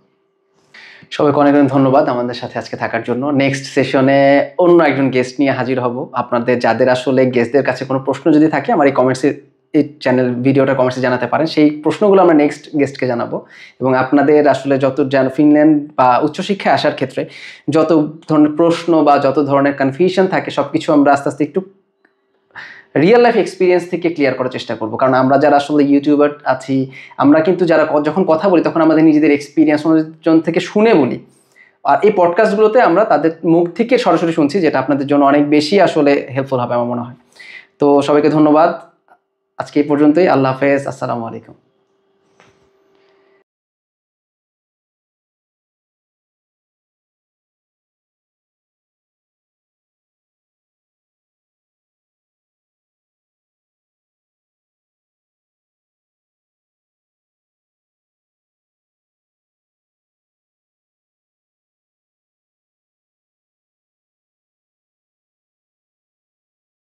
সবাইকে অনেক অনেক ধন্যবাদ আমাদের সাথে আজকে থাকার জন্য। নেক্সট সেশনে অন্য একজন গেস্ট নিয়ে হাজির হব। আপনাদের যাদের আসলে গেস্টদের কাছে কোনো প্রশ্ন যদি থাকে, আমার এই কমেন্টসে, এই চ্যানেল ভিডিওটা কমেন্টসে জানাতে পারেন। সেই প্রশ্নগুলো আমরা নেক্সট গেস্টকে জানাবো। এবং আপনাদের আসলে যত ফিনল্যান্ড বা উচ্চশিক্ষায় আসার ক্ষেত্রে যত ধরনের প্রশ্ন বা যত ধরনের কনফিউশন থাকে, সব কিছু আমরা আস্তে আস্তে একটু রিয়েল লাইফ এক্সপিরিয়েন্স থেকে ক্লিয়ার করার চেষ্টা করবো। কারণ আমরা যারা আসলে ইউটিউবার আছি, আমরা কিন্তু যারা যখন কথা বলি তখন আমাদের নিজেদের এক্সপিরিয়েন্স অন্যজন থেকে শুনে বলি। আর এই পডকাস্টগুলোতে আমরা তাদের মুখ থেকে সরাসরি শুনছি, যেটা আপনাদের জন্য অনেক বেশি আসলে হেল্পফুল হবে আমার মনে হয়। তো সবাইকে ধন্যবাদ। আজকে এই পর্যন্তই। আল্লাহ হাফেজ। আসসালামু আলাইকুম।